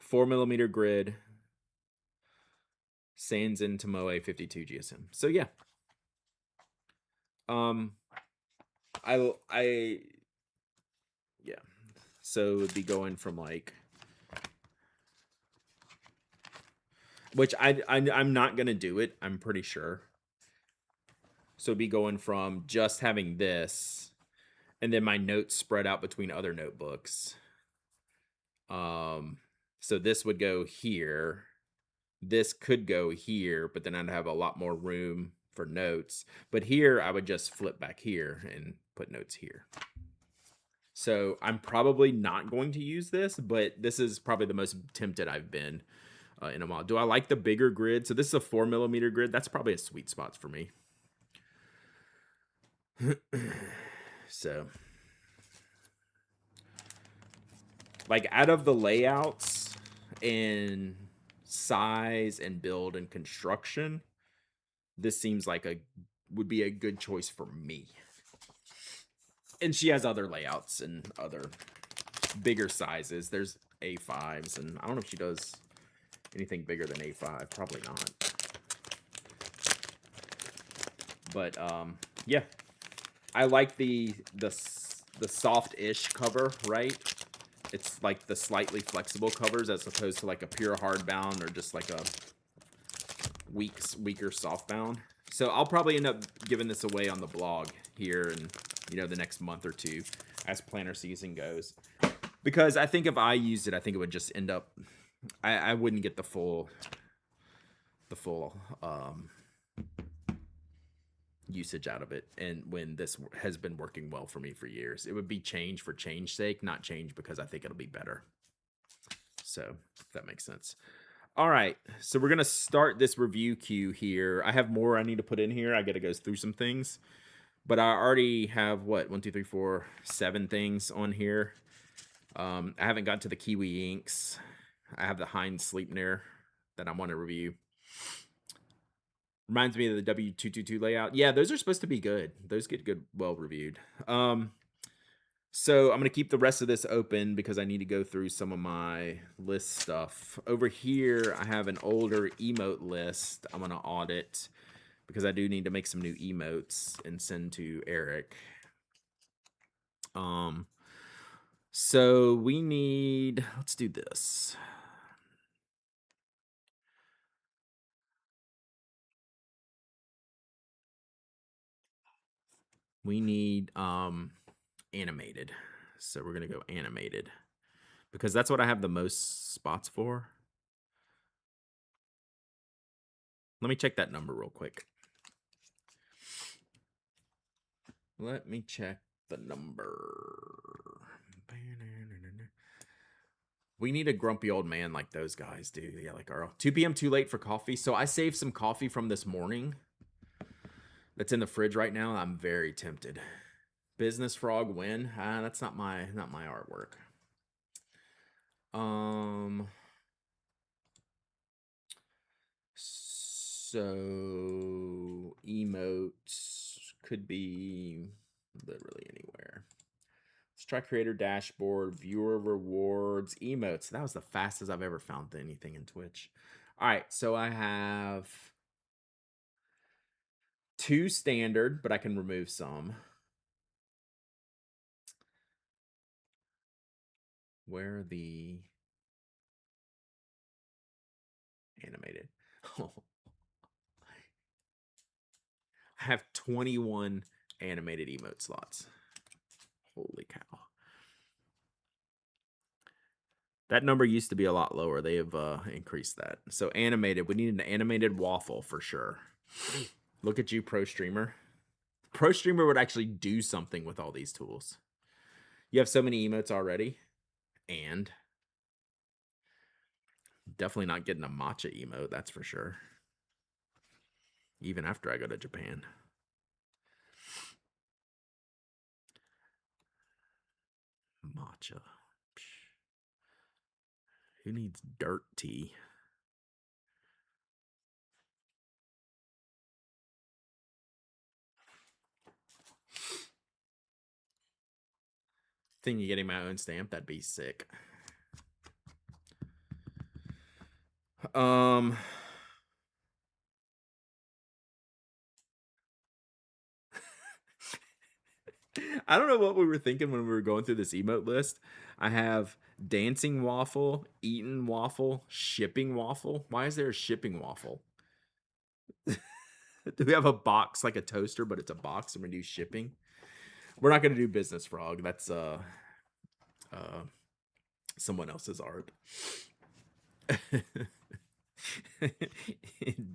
4mm grid. Sanzen Tomoe 52 GSM. So yeah. Yeah. So it'd be going from like, which I'm not gonna do it, I'm pretty sure. So it'd be going from just having this, and then my notes spread out between other notebooks. So this would go here. This could go here, but then I'd have a lot more room for notes. But here I would just flip back here and put notes here. So I'm probably not going to use this, but this is probably the most tempted I've been in a while. Do I like the bigger grid? So this is a 4mm grid. That's probably a sweet spot for me. So, like out of the layouts and size and build and construction, this seems like would be a good choice for me. And she has other layouts and other bigger sizes. There's A5s, and I don't know if she does anything bigger than A5. Probably not. But yeah, I like the soft-ish cover, right? It's like the slightly flexible covers as opposed to like a pure hardbound or just like a weaker softbound. So I'll probably end up giving this away on the blog here in, the next month or two as planner season goes. Because I think if I used it, I think it would just end up, I wouldn't get the full usage out of it. And when this has been working well for me for years, it would be change for change's sake, not change because I think it'll be better. So if that makes sense. All right, so we're gonna start this review queue here. I have more I need to put in here. I gotta go through some things, but I already have what 1, 2, 3, 4, 7 things on here. I haven't got to the Kiwi inks. I have the Heinz Sleipnir that I want to review. Reminds me of the W222 layout. Yeah, those are supposed to be good. Those get good, well reviewed. So I'm going to keep the rest of this open because I need to go through some of my list stuff. Over here, I have an older emote list I'm going to audit because I do need to make some new emotes and send to Eric. So we need, let's do this. We need animated. So we're going to go animated because that's what I have the most spots for. Let me check that number real quick. Let me check the number. We need a grumpy old man like those guys do. Yeah, like our 2 p.m. too late for coffee. So I saved some coffee from this morning that's in the fridge right now. I'm very tempted. Business frog win. That's not my artwork. So emotes could be literally anywhere. Let's try creator dashboard, viewer rewards, emotes. That was the fastest I've ever found anything in Twitch. All right, so I have 2 standard, but I can remove some. Where are the animated? Oh. I have 21 animated emote slots. Holy cow. That number used to be a lot lower. They have increased that. So animated, we need an animated waffle for sure. Look at you, Pro Streamer. Pro Streamer would actually do something with all these tools. You have so many emotes already. And definitely not getting a matcha emote, that's for sure. Even after I go to Japan. Matcha. Who needs dirt tea? Thinking of getting my own stamp, that'd be sick. I don't know what we were thinking when we were going through this emote list. I have dancing waffle, eaten waffle, shipping waffle. Why is there a shipping waffle? Do we have a box like a toaster, but it's a box and we do shipping? We're not going to do business frog. That's someone else's art.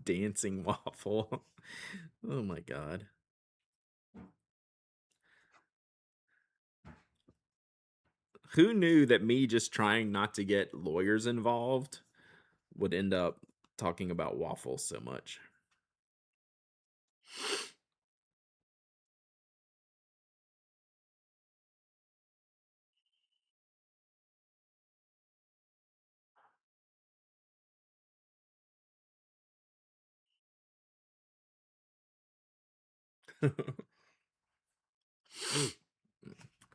Dancing waffle. Oh my god. Who knew that me just trying not to get lawyers involved would end up talking about waffles so much?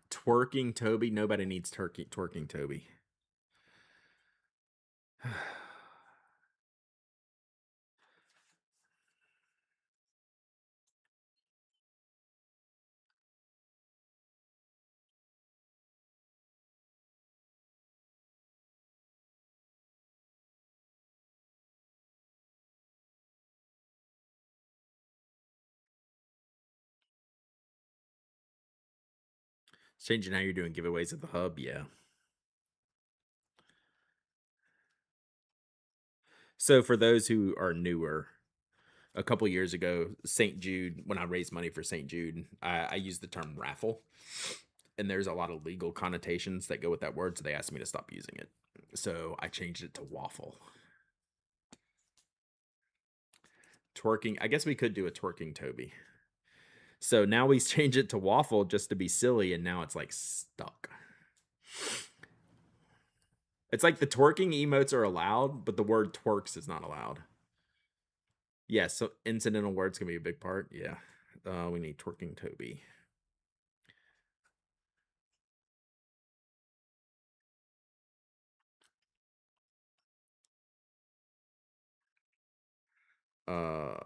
Twerking Toby. Nobody needs twerking Toby. Changing how you're doing giveaways at the hub, yeah. So for those who are newer, a couple years ago, St. Jude, when I raised money for St. Jude, I used the term raffle. And there's a lot of legal connotations that go with that word, so they asked me to stop using it. So I changed it to waffle. Twerking, I guess we could do a twerking Toby. So now we change it to waffle just to be silly, and now it's like stuck. It's like the twerking emotes are allowed, but the word twerks is not allowed. Yeah, so incidental words can be a big part. Yeah. We need twerking Toby. I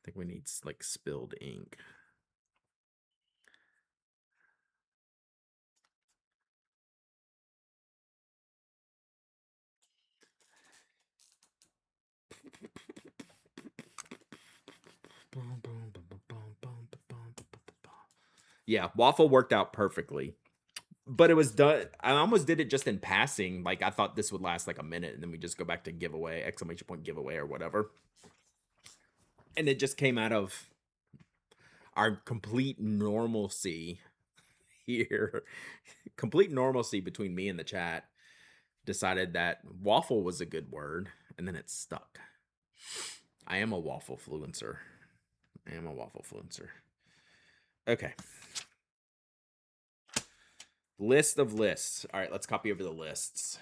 think we need like spilled ink. Yeah, waffle worked out perfectly. But it was done. I almost did it just in passing. Like I thought this would last like a minute, and then we just go back to giveaway, exclamation point giveaway or whatever. And it just came out of our complete normalcy here. Complete normalcy between me and the chat. Decided that waffle was a good word, and then it stuck. I am a waffle fluencer. Okay. List of lists. All right, let's copy over the lists.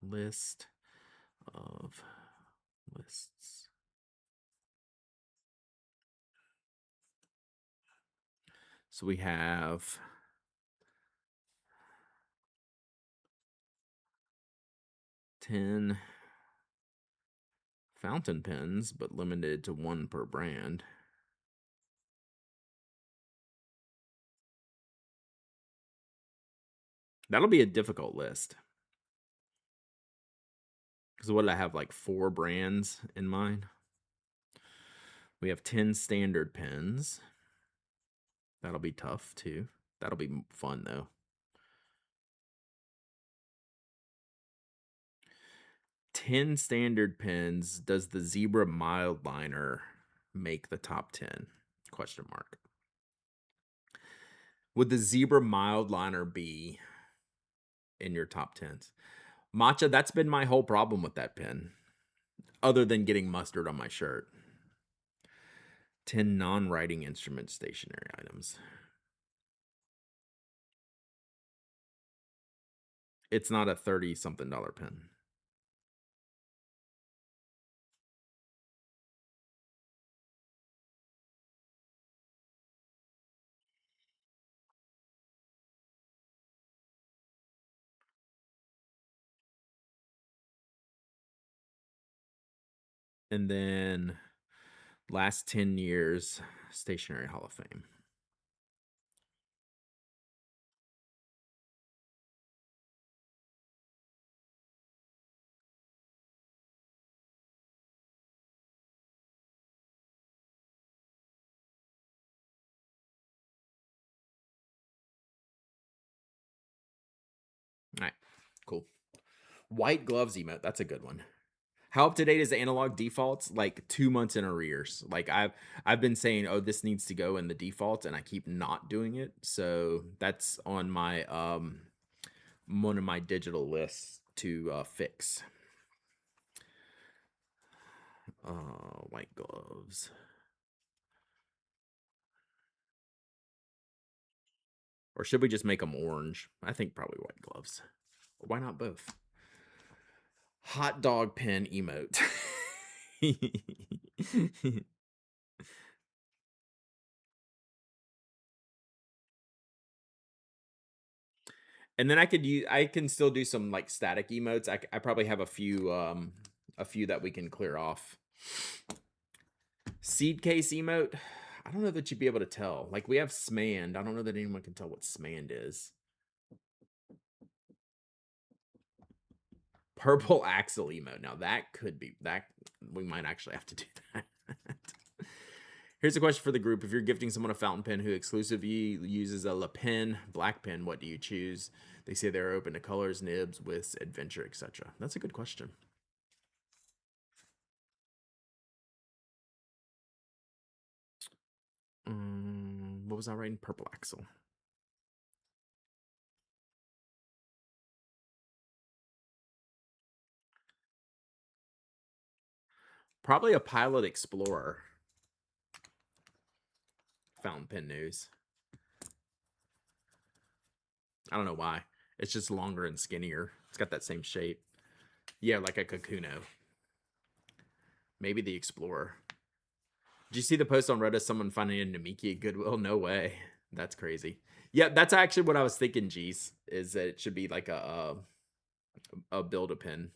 List of lists. So we have ten fountain pens, but limited to 1 per brand. That'll be a difficult list. Because what did I have, like 4 brands in mind? We have 10 standard pens. That'll be tough too. That'll be fun though. 10 standard pens. Does the Zebra mild liner make the top 10? Question mark. Would the Zebra mild liner be in your top 10s? Matcha, that's been my whole problem with that pen, other than getting mustard on my shirt. 10 non-writing instrument stationery items. It's not a $30-something pen. And then last 10 years, Stationery Hall of Fame. All right, cool. White gloves emote. That's a good one. How up to date is the analog defaults? Like 2 months in arrears. Like I've been saying, oh, this needs to go in the defaults, and I keep not doing it. So that's on my one of my digital lists to fix. White gloves. Or should we just make them orange? I think probably white gloves. Or why not both? Hot dog pen emote. And then I can still do some like static emotes. I probably have a few that we can clear off. Seed case emote. I don't know that you'd be able to tell. Like we have Smand. I don't know that anyone can tell what Smand is. Purple axle emote. Now that could be that. We might actually have to do that. Here's a question for the group. If you're gifting someone a fountain pen who exclusively uses a Le Pen black pen, what do you choose? They say they're open to colors, nibs, widths, adventure, etc. That's a good question. What was I writing? Purple axle. Probably a Pilot Explorer. Fountain pen news. I don't know why. It's just longer and skinnier. It's got that same shape. Yeah, like a Kakuno. Maybe the Explorer. Did you see the post on Reddit? Someone finding a Namiki at Goodwill? No way. That's crazy. Yeah, that's actually what I was thinking, G's, is that it should be like a Build-A-Pin.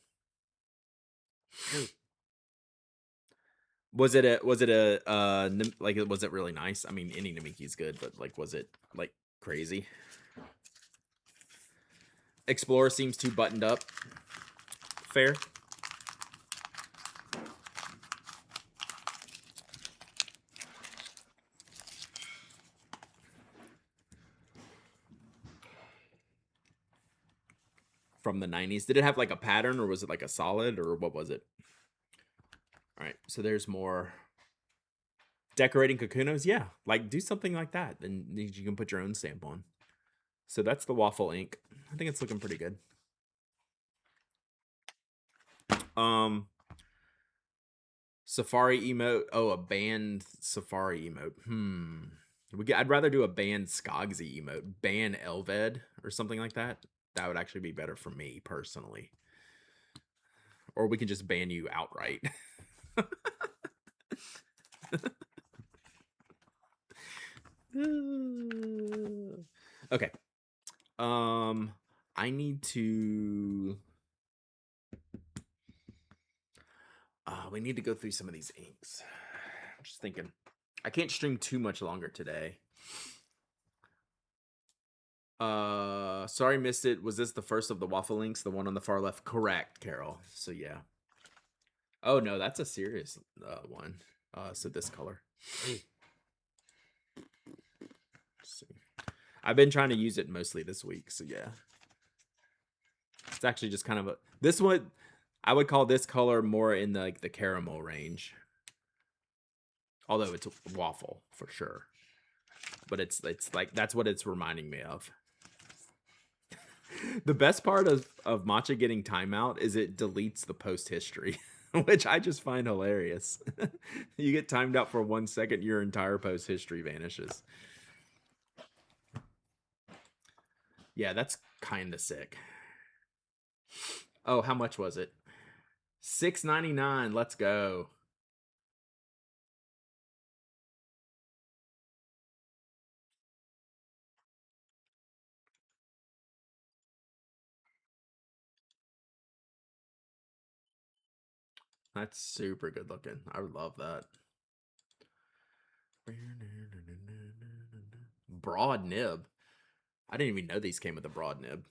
Was it like, was it really nice? I mean, any Namiki's good, but like, was it like crazy? Explorer seems too buttoned up. Fair. From the 90s. Did it have like a pattern, or was it like a solid, or what was it? All right, so there's more decorating Kakunos. Yeah, like do something like that, and you can put your own stamp on. So that's the waffle ink. I think it's looking pretty good. Safari emote. Oh, a band Safari emote. I'd rather do a band Skogsy emote. Ban Elved or something like that. That would actually be better for me personally. Or we can just ban you outright. Okay. I need to we need to go through some of these inks. I'm just thinking. I can't stream too much longer today. Sorry, missed it. Was this the first of the waffle links? The one on the far left? Correct, Carol. So yeah. Oh no, that's a serious one. So this color. Let's see. I've been trying to use it mostly this week, so yeah. It's actually just kind of a this one. I would call this color more in the caramel range. Although it's a waffle for sure. But it's like that's what it's reminding me of. The best part of matcha getting timeout is it deletes the post history, which I just find hilarious. You get timed out for 1 second, your entire post history vanishes. Yeah, that's kind of sick. Oh, how much was it? $6.99. Let's go. That's super good looking. I would love that. Broad nib. I didn't even know these came with a broad nib.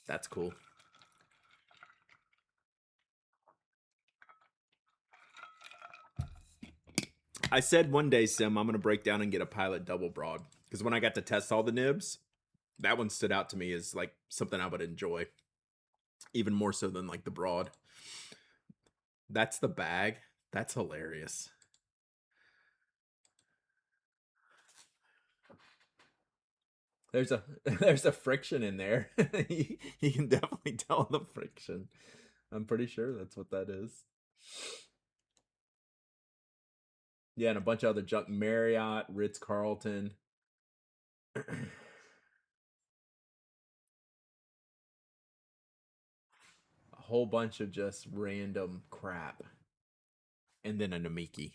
That's cool. I said one day, Sim, I'm going to break down and get a Pilot double broad. Because when I got to test all the nibs, that one stood out to me as like something I would enjoy. Even more so than like the broad. That's the bag. That's hilarious. There's a friction in there. You can definitely tell the friction. I'm pretty sure that's what that is. Yeah, and a bunch of other junk. Marriott, Ritz-Carlton. A whole bunch of just random crap. And then a Namiki.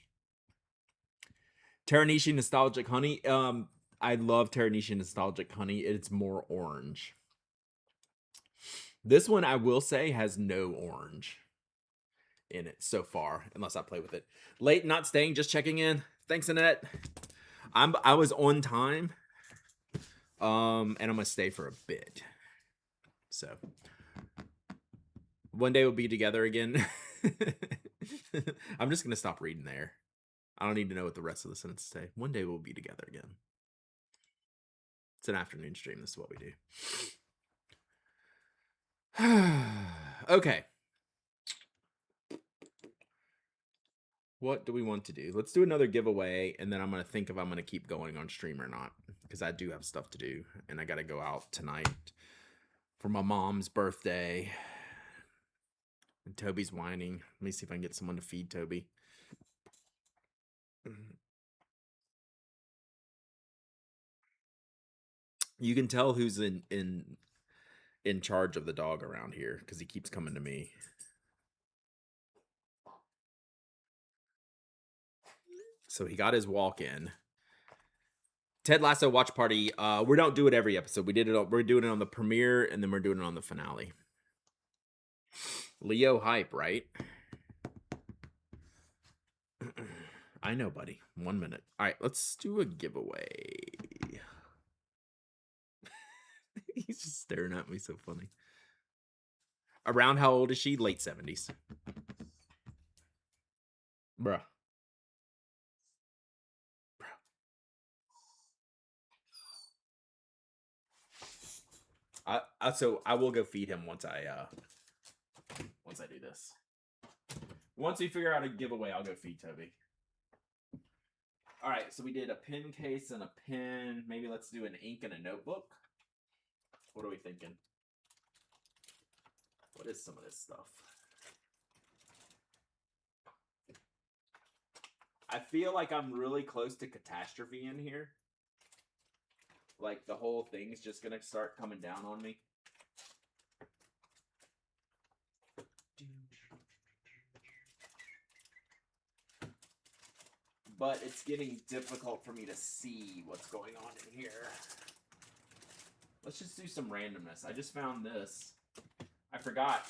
Teranishi Nostalgic Honey. I love Teranishi Nostalgic Honey. It's more orange. This one, I will say, has no orange in it so far, unless I play with it. Late, not staying, just checking in. Thanks, Annette. I was on time. And I'm gonna stay for a bit. So one day we'll be together again. I'm just gonna stop reading there. I don't need to know what the rest of the sentences say. One day we'll be together again. It's an afternoon stream. This is what we do. Okay. What do we want to do? Let's do another giveaway, and then I'm going to think if I'm going to keep going on stream or not, because I do have stuff to do, and I got to go out tonight for my mom's birthday. And Toby's whining. Let me see if I can get someone to feed Toby. You can tell who's in charge of the dog around here, because he keeps coming to me. So he got his walk in. Ted Lasso watch party. We don't do it every episode. We're doing it on the premiere, and then we're doing it on the finale. Leo hype, right? I know, buddy. 1 minute. All right, let's do a giveaway. He's just staring at me, so funny. Around how old is she? Late 70s. Bruh. So I will go feed him once I do this. Once we figure out a giveaway, I'll go feed Toby. All right, so we did a pen case and a pen. Maybe let's do an ink and a notebook. What are we thinking? What is some of this stuff? I feel like I'm really close to catastrophe in here. Like the whole thing's just gonna start coming down on me. But it's getting difficult for me to see what's going on in here. Let's just do some randomness. I just found this. I forgot.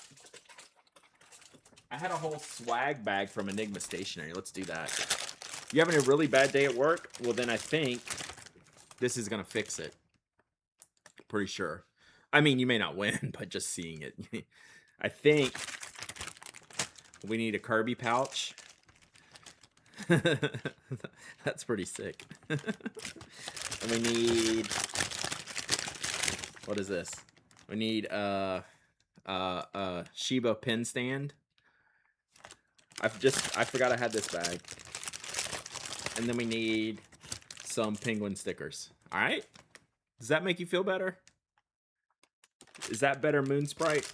I had a whole swag bag from Enigma Stationery. Let's do that. You having a really bad day at work? Well, then I think this is going to fix it. Pretty sure. I mean, you may not win, but just seeing it. I think we need a Kirby pouch. That's pretty sick. And we need, what is this? We need Shiba pen stand. I forgot I had this bag. And then we need some penguin stickers. All right? Does that make you feel better? Is that better, Moon Sprite?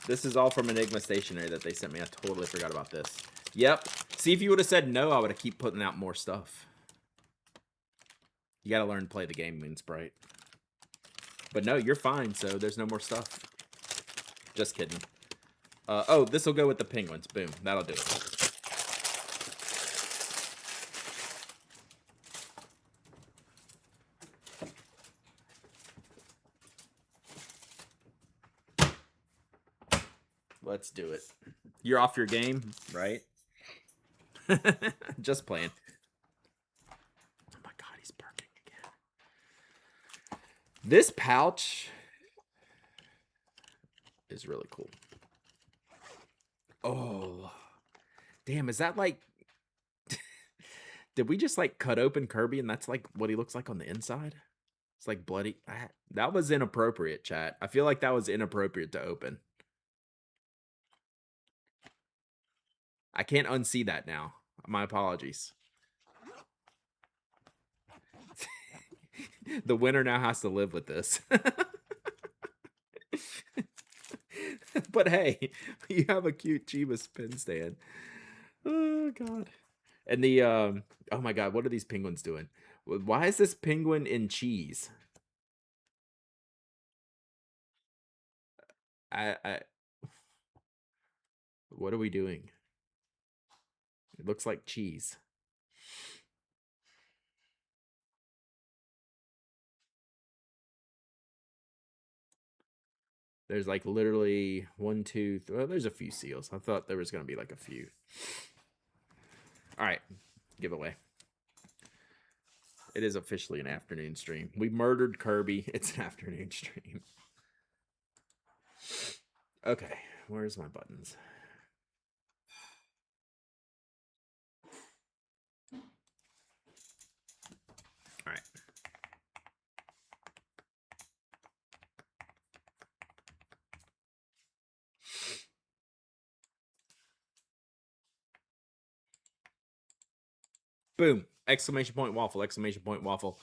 This is all from Enigma Stationery that they sent me. I totally forgot about this. Yep. See, if you would have said no, I would have keep putting out more stuff. You got to learn to play the game, Moon Sprite. But no, you're fine, so there's no more stuff. Just kidding. Oh, this will go with the penguins. Boom. That'll do it. Let's do it. You're off your game, right? Just playing. Oh my god, he's barking again. This pouch is really cool. Oh, damn, is that like... Did we just like cut open Kirby and that's like what he looks like on the inside? It's like bloody... That was inappropriate, chat. I feel like that was inappropriate to open. I can't unsee that now. My apologies. The winner now has to live with this. But hey, you have a cute Chivas pen stand. Oh god. And the oh my god, what are these penguins doing? Why is this penguin in cheese? What are we doing? It looks like cheese. There's like literally 1, 2, 3. Oh, there's a few seals. I thought there was going to be like a few. All right, giveaway. It is officially an afternoon stream. We murdered Kirby. It's an afternoon stream. Okay, where's my buttons? All right. Boom. Exclamation point waffle. Exclamation point waffle.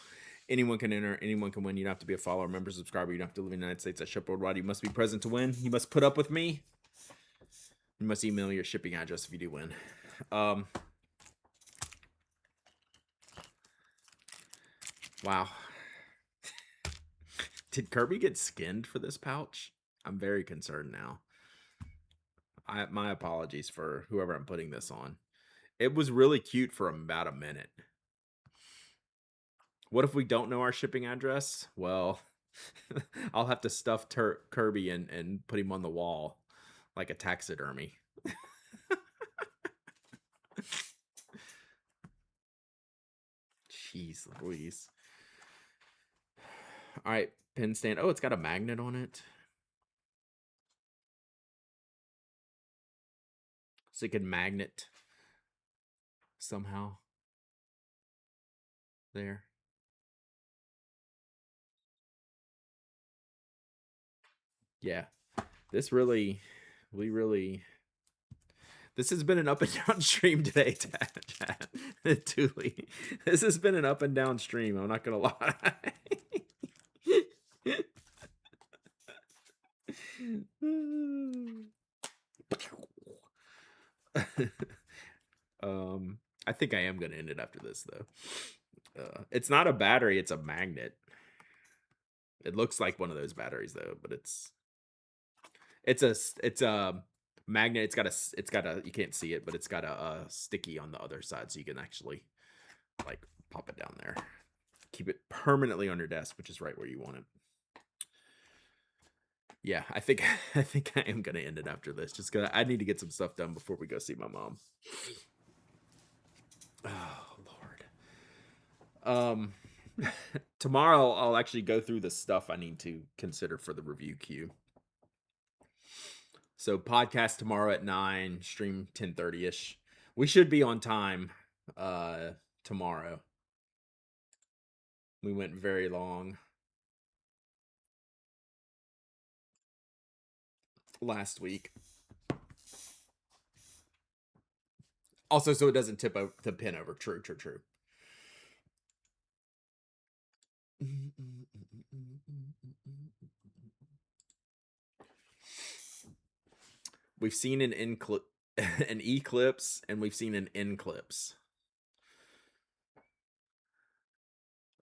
Anyone can enter. Anyone can win. You don't have to be a follower, member, subscriber. You don't have to live in the United States. I ship worldwide. You must be present to win. You must put up with me. You must email your shipping address if you do win. Wow. Did Kirby get skinned for this pouch? I'm very concerned now. My apologies for whoever I'm putting this on. It was really cute for about a minute. What if we don't know our shipping address? Well, I'll have to stuff Kirby and put him on the wall like a taxidermy. Jeez Louise. All right, pen stand. Oh, it's got a magnet on it. So it can magnet somehow. There. Yeah. This really, This has been an up and down stream today, chat. Dooley. This has been an up and down stream. I'm not gonna lie. I think I am gonna end it after this though. It's not a battery, it's a magnet. It looks like one of those batteries though, but it's a magnet. It's got a you can't see it, but it's got a sticky on the other side, so you can actually like pop it down there. Keep it permanently on your desk, which is right where you want it. Yeah, I think I am gonna end it after this, just because I need to get some stuff done before we go see my mom. Oh Lord. Tomorrow I'll actually go through the stuff I need to consider for the review queue. So podcast tomorrow at 9, stream 10:30ish. We should be on time tomorrow. We went very long last week. Also, so it doesn't tip the pin over. True. We've seen an eclipse, and we've seen an eclipse.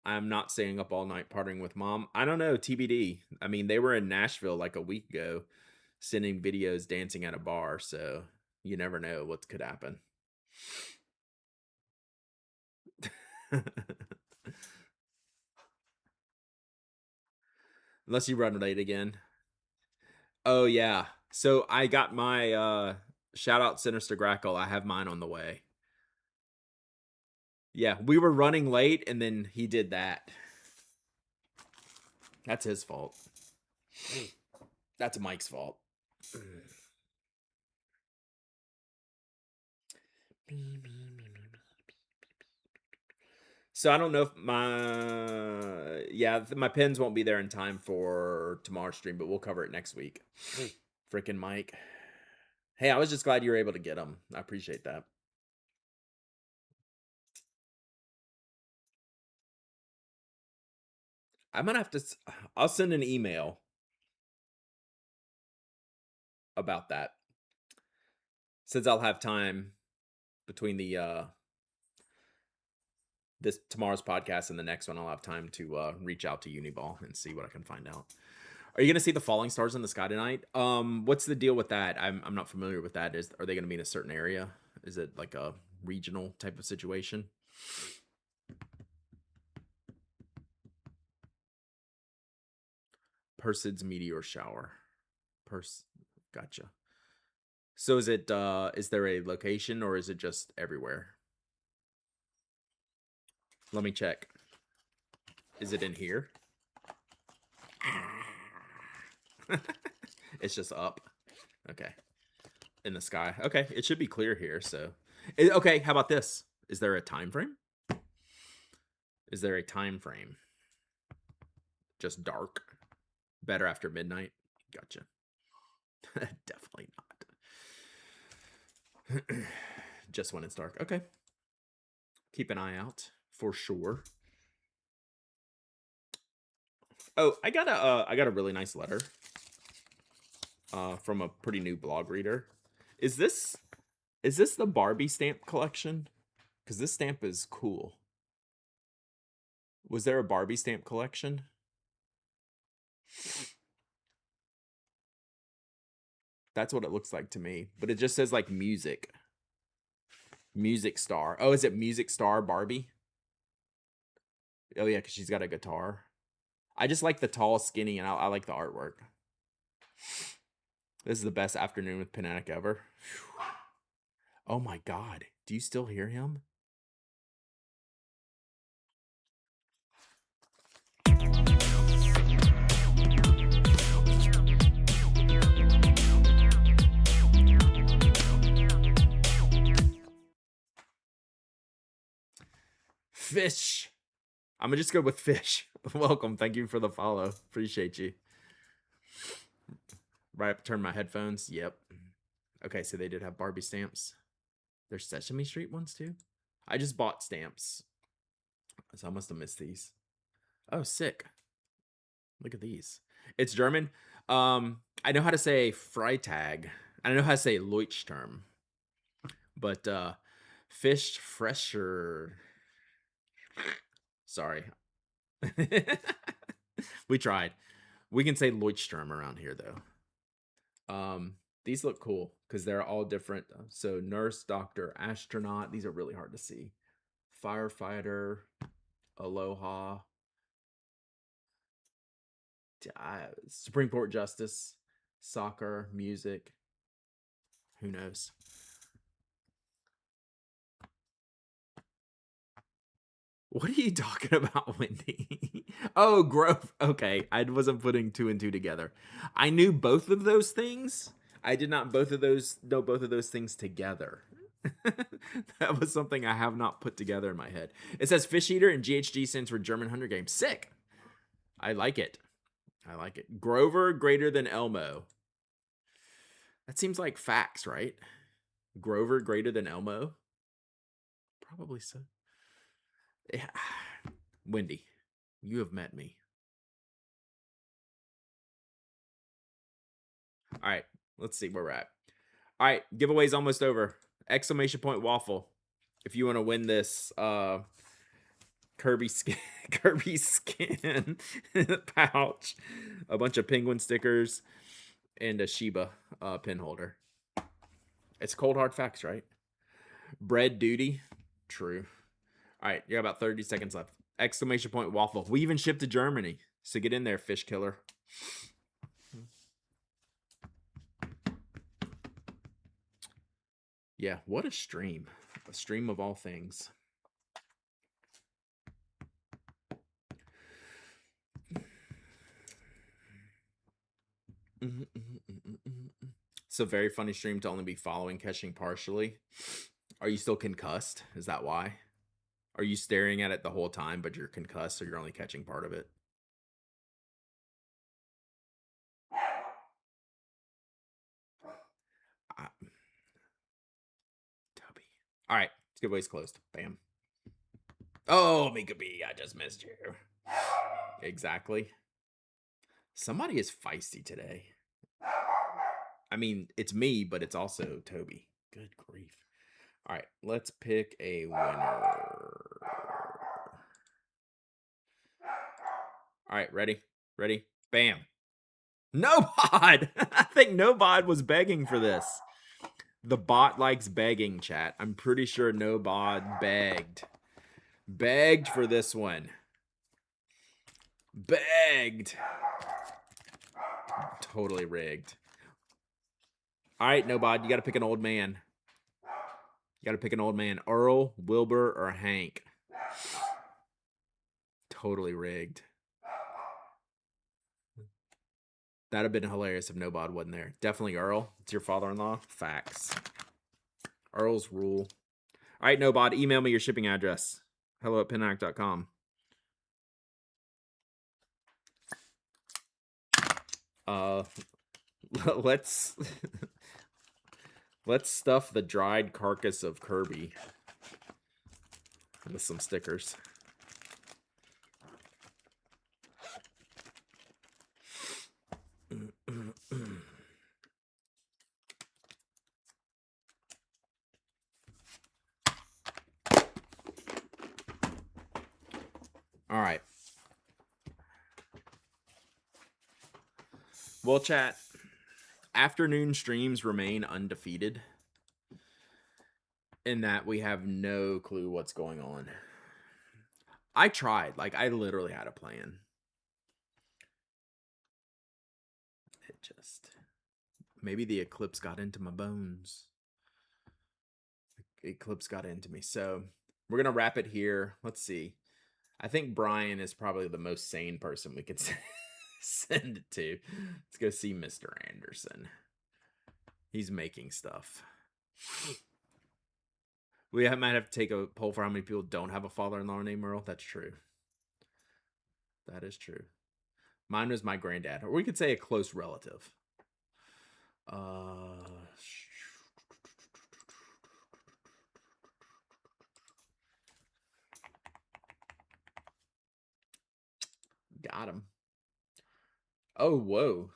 I'm not staying up all night partying with mom. I don't know, TBD. I mean, they were in Nashville like a week ago, sending videos dancing at a bar, so you never know what could happen. Unless you run late again. Oh yeah. So I got my shout out Sinister Grackle. I have mine on the way. Yeah, we were running late and then he did that. That's his fault. That's Mike's fault. So I don't know if my pins won't be there in time for tomorrow's stream, but we'll cover it next week. Freaking Mike. Hey, I was just glad you were able to get them. I appreciate that. I'm gonna have to. I'll send an email about that, since I'll have time between the this tomorrow's podcast and the next one. I'll have time to reach out to Uniball and see what I can find out. Are you gonna see the falling stars in the sky tonight? What's the deal with that? I'm not familiar with that. Are they gonna be in a certain area? Is it like a regional type of situation? Perseids meteor shower. Gotcha. So is it is there a location or is it just everywhere? Let me check. Is it in here? It's just up. Okay. In the sky. Okay, it should be clear here, so. Okay, how about this? Is there a time frame? Is there a time frame? Just dark? Better after midnight? Gotcha. Definitely not. Just when it's dark. Okay. Keep an eye out for sure. Oh, I got a really nice letter from a pretty new blog reader. Is this the Barbie stamp collection? Because this stamp is cool. Was there a Barbie stamp collection? That's what it looks like to me. But it just says like music. Music star. Oh, is it Music Star Barbie? Oh yeah, because she's got a guitar. I just like the tall, skinny, and I like the artwork. This is the best afternoon with Panatic ever. Whew. Oh my God. Do you still hear him? Fish. I'm gonna just go with Fish. Welcome. Thank you for the follow. Appreciate you. Right up, turn my headphones. Yep. Okay, so they did have Barbie stamps. There's Sesame Street ones too. I just bought stamps, so I must have missed these. Oh, sick. Look at these. It's German. I know how to say Freitag. I know how to say Leuchtturm. But Fish Fresher. Sorry. We tried. We can say Leuchtturm around here though. These look cool because they're all different. So nurse, doctor, astronaut. These are really hard to see. Firefighter, aloha, Supreme Court justice, soccer, music. Who knows? What are you talking about, Wendy? Oh, growth. Okay, I wasn't putting 2 and 2 together. I knew both of those things. I did not know both of those things together. That was something I have not put together in my head. It says Fish Eater and GHG stands for German Hunger Games. Sick. I like it. I like it. Grover greater than Elmo. That seems like facts, right? Grover greater than Elmo? Probably so. Yeah. Wendy, you have met me. All right, let's see where we're at. All right, giveaway's almost over. Exclamation point waffle. If you want to win this Kirby skin pouch, a bunch of penguin stickers, and a Shiba pin holder. It's cold hard facts, right? Bread duty. True. All right, you got about 30 seconds left. Exclamation point waffle. We even shipped to Germany. So get in there, fish killer. Yeah, what a stream. A stream of all things. It's a very funny stream to only be following, catching partially. Are you still concussed? Is that why? Are you staring at it the whole time, but you're concussed, so you're only catching part of it? Toby. All right, giveaway's closed. Bam. Oh, Mika B, I just missed you. Exactly. Somebody is feisty today. I mean, it's me, but it's also Toby. Good grief. All right, let's pick a winner. All right, ready? Ready? Bam. Nobod! I think Nobod was begging for this. The bot likes begging, chat. I'm pretty sure Nobod begged. Begged for this one. Begged. Totally rigged. All right, Nobod, you got to pick an old man. You got to pick an old man. Earl, Wilbur, or Hank. Totally rigged. That'd have been hilarious if Nobod wasn't there. Definitely Earl. It's your father-in-law. Facts. Earl's rule. All right, Nobod, email me your shipping address. hello@pinac.com. Let's stuff the dried carcass of Kirby with some stickers. All right. Well, chat, afternoon streams remain undefeated in that we have no clue what's going on. I tried. Like, I literally had a plan. It just... Maybe the eclipse got into my bones. The eclipse got into me. So, we're going to wrap it here. Let's see. I think Brian is probably the most sane person we could send it to. Let's go see Mr. Anderson. He's making stuff. We might have to take a poll for how many people don't have a father-in-law named Earl. That's true. That is true. Mine was my granddad. Or we could say a close relative. Got him. Oh, whoa.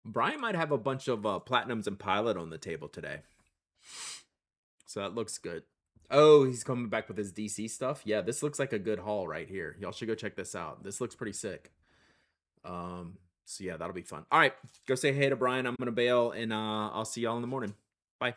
Brian might have a bunch of Platinums and Pilot on the table today. So that looks good. Oh, he's coming back with his DC stuff. Yeah, this looks like a good haul right here. Y'all should go check this out. This looks pretty sick. So yeah, that'll be fun. All right, go say hey to Brian. I'm going to bail, and I'll see y'all in the morning. Bye.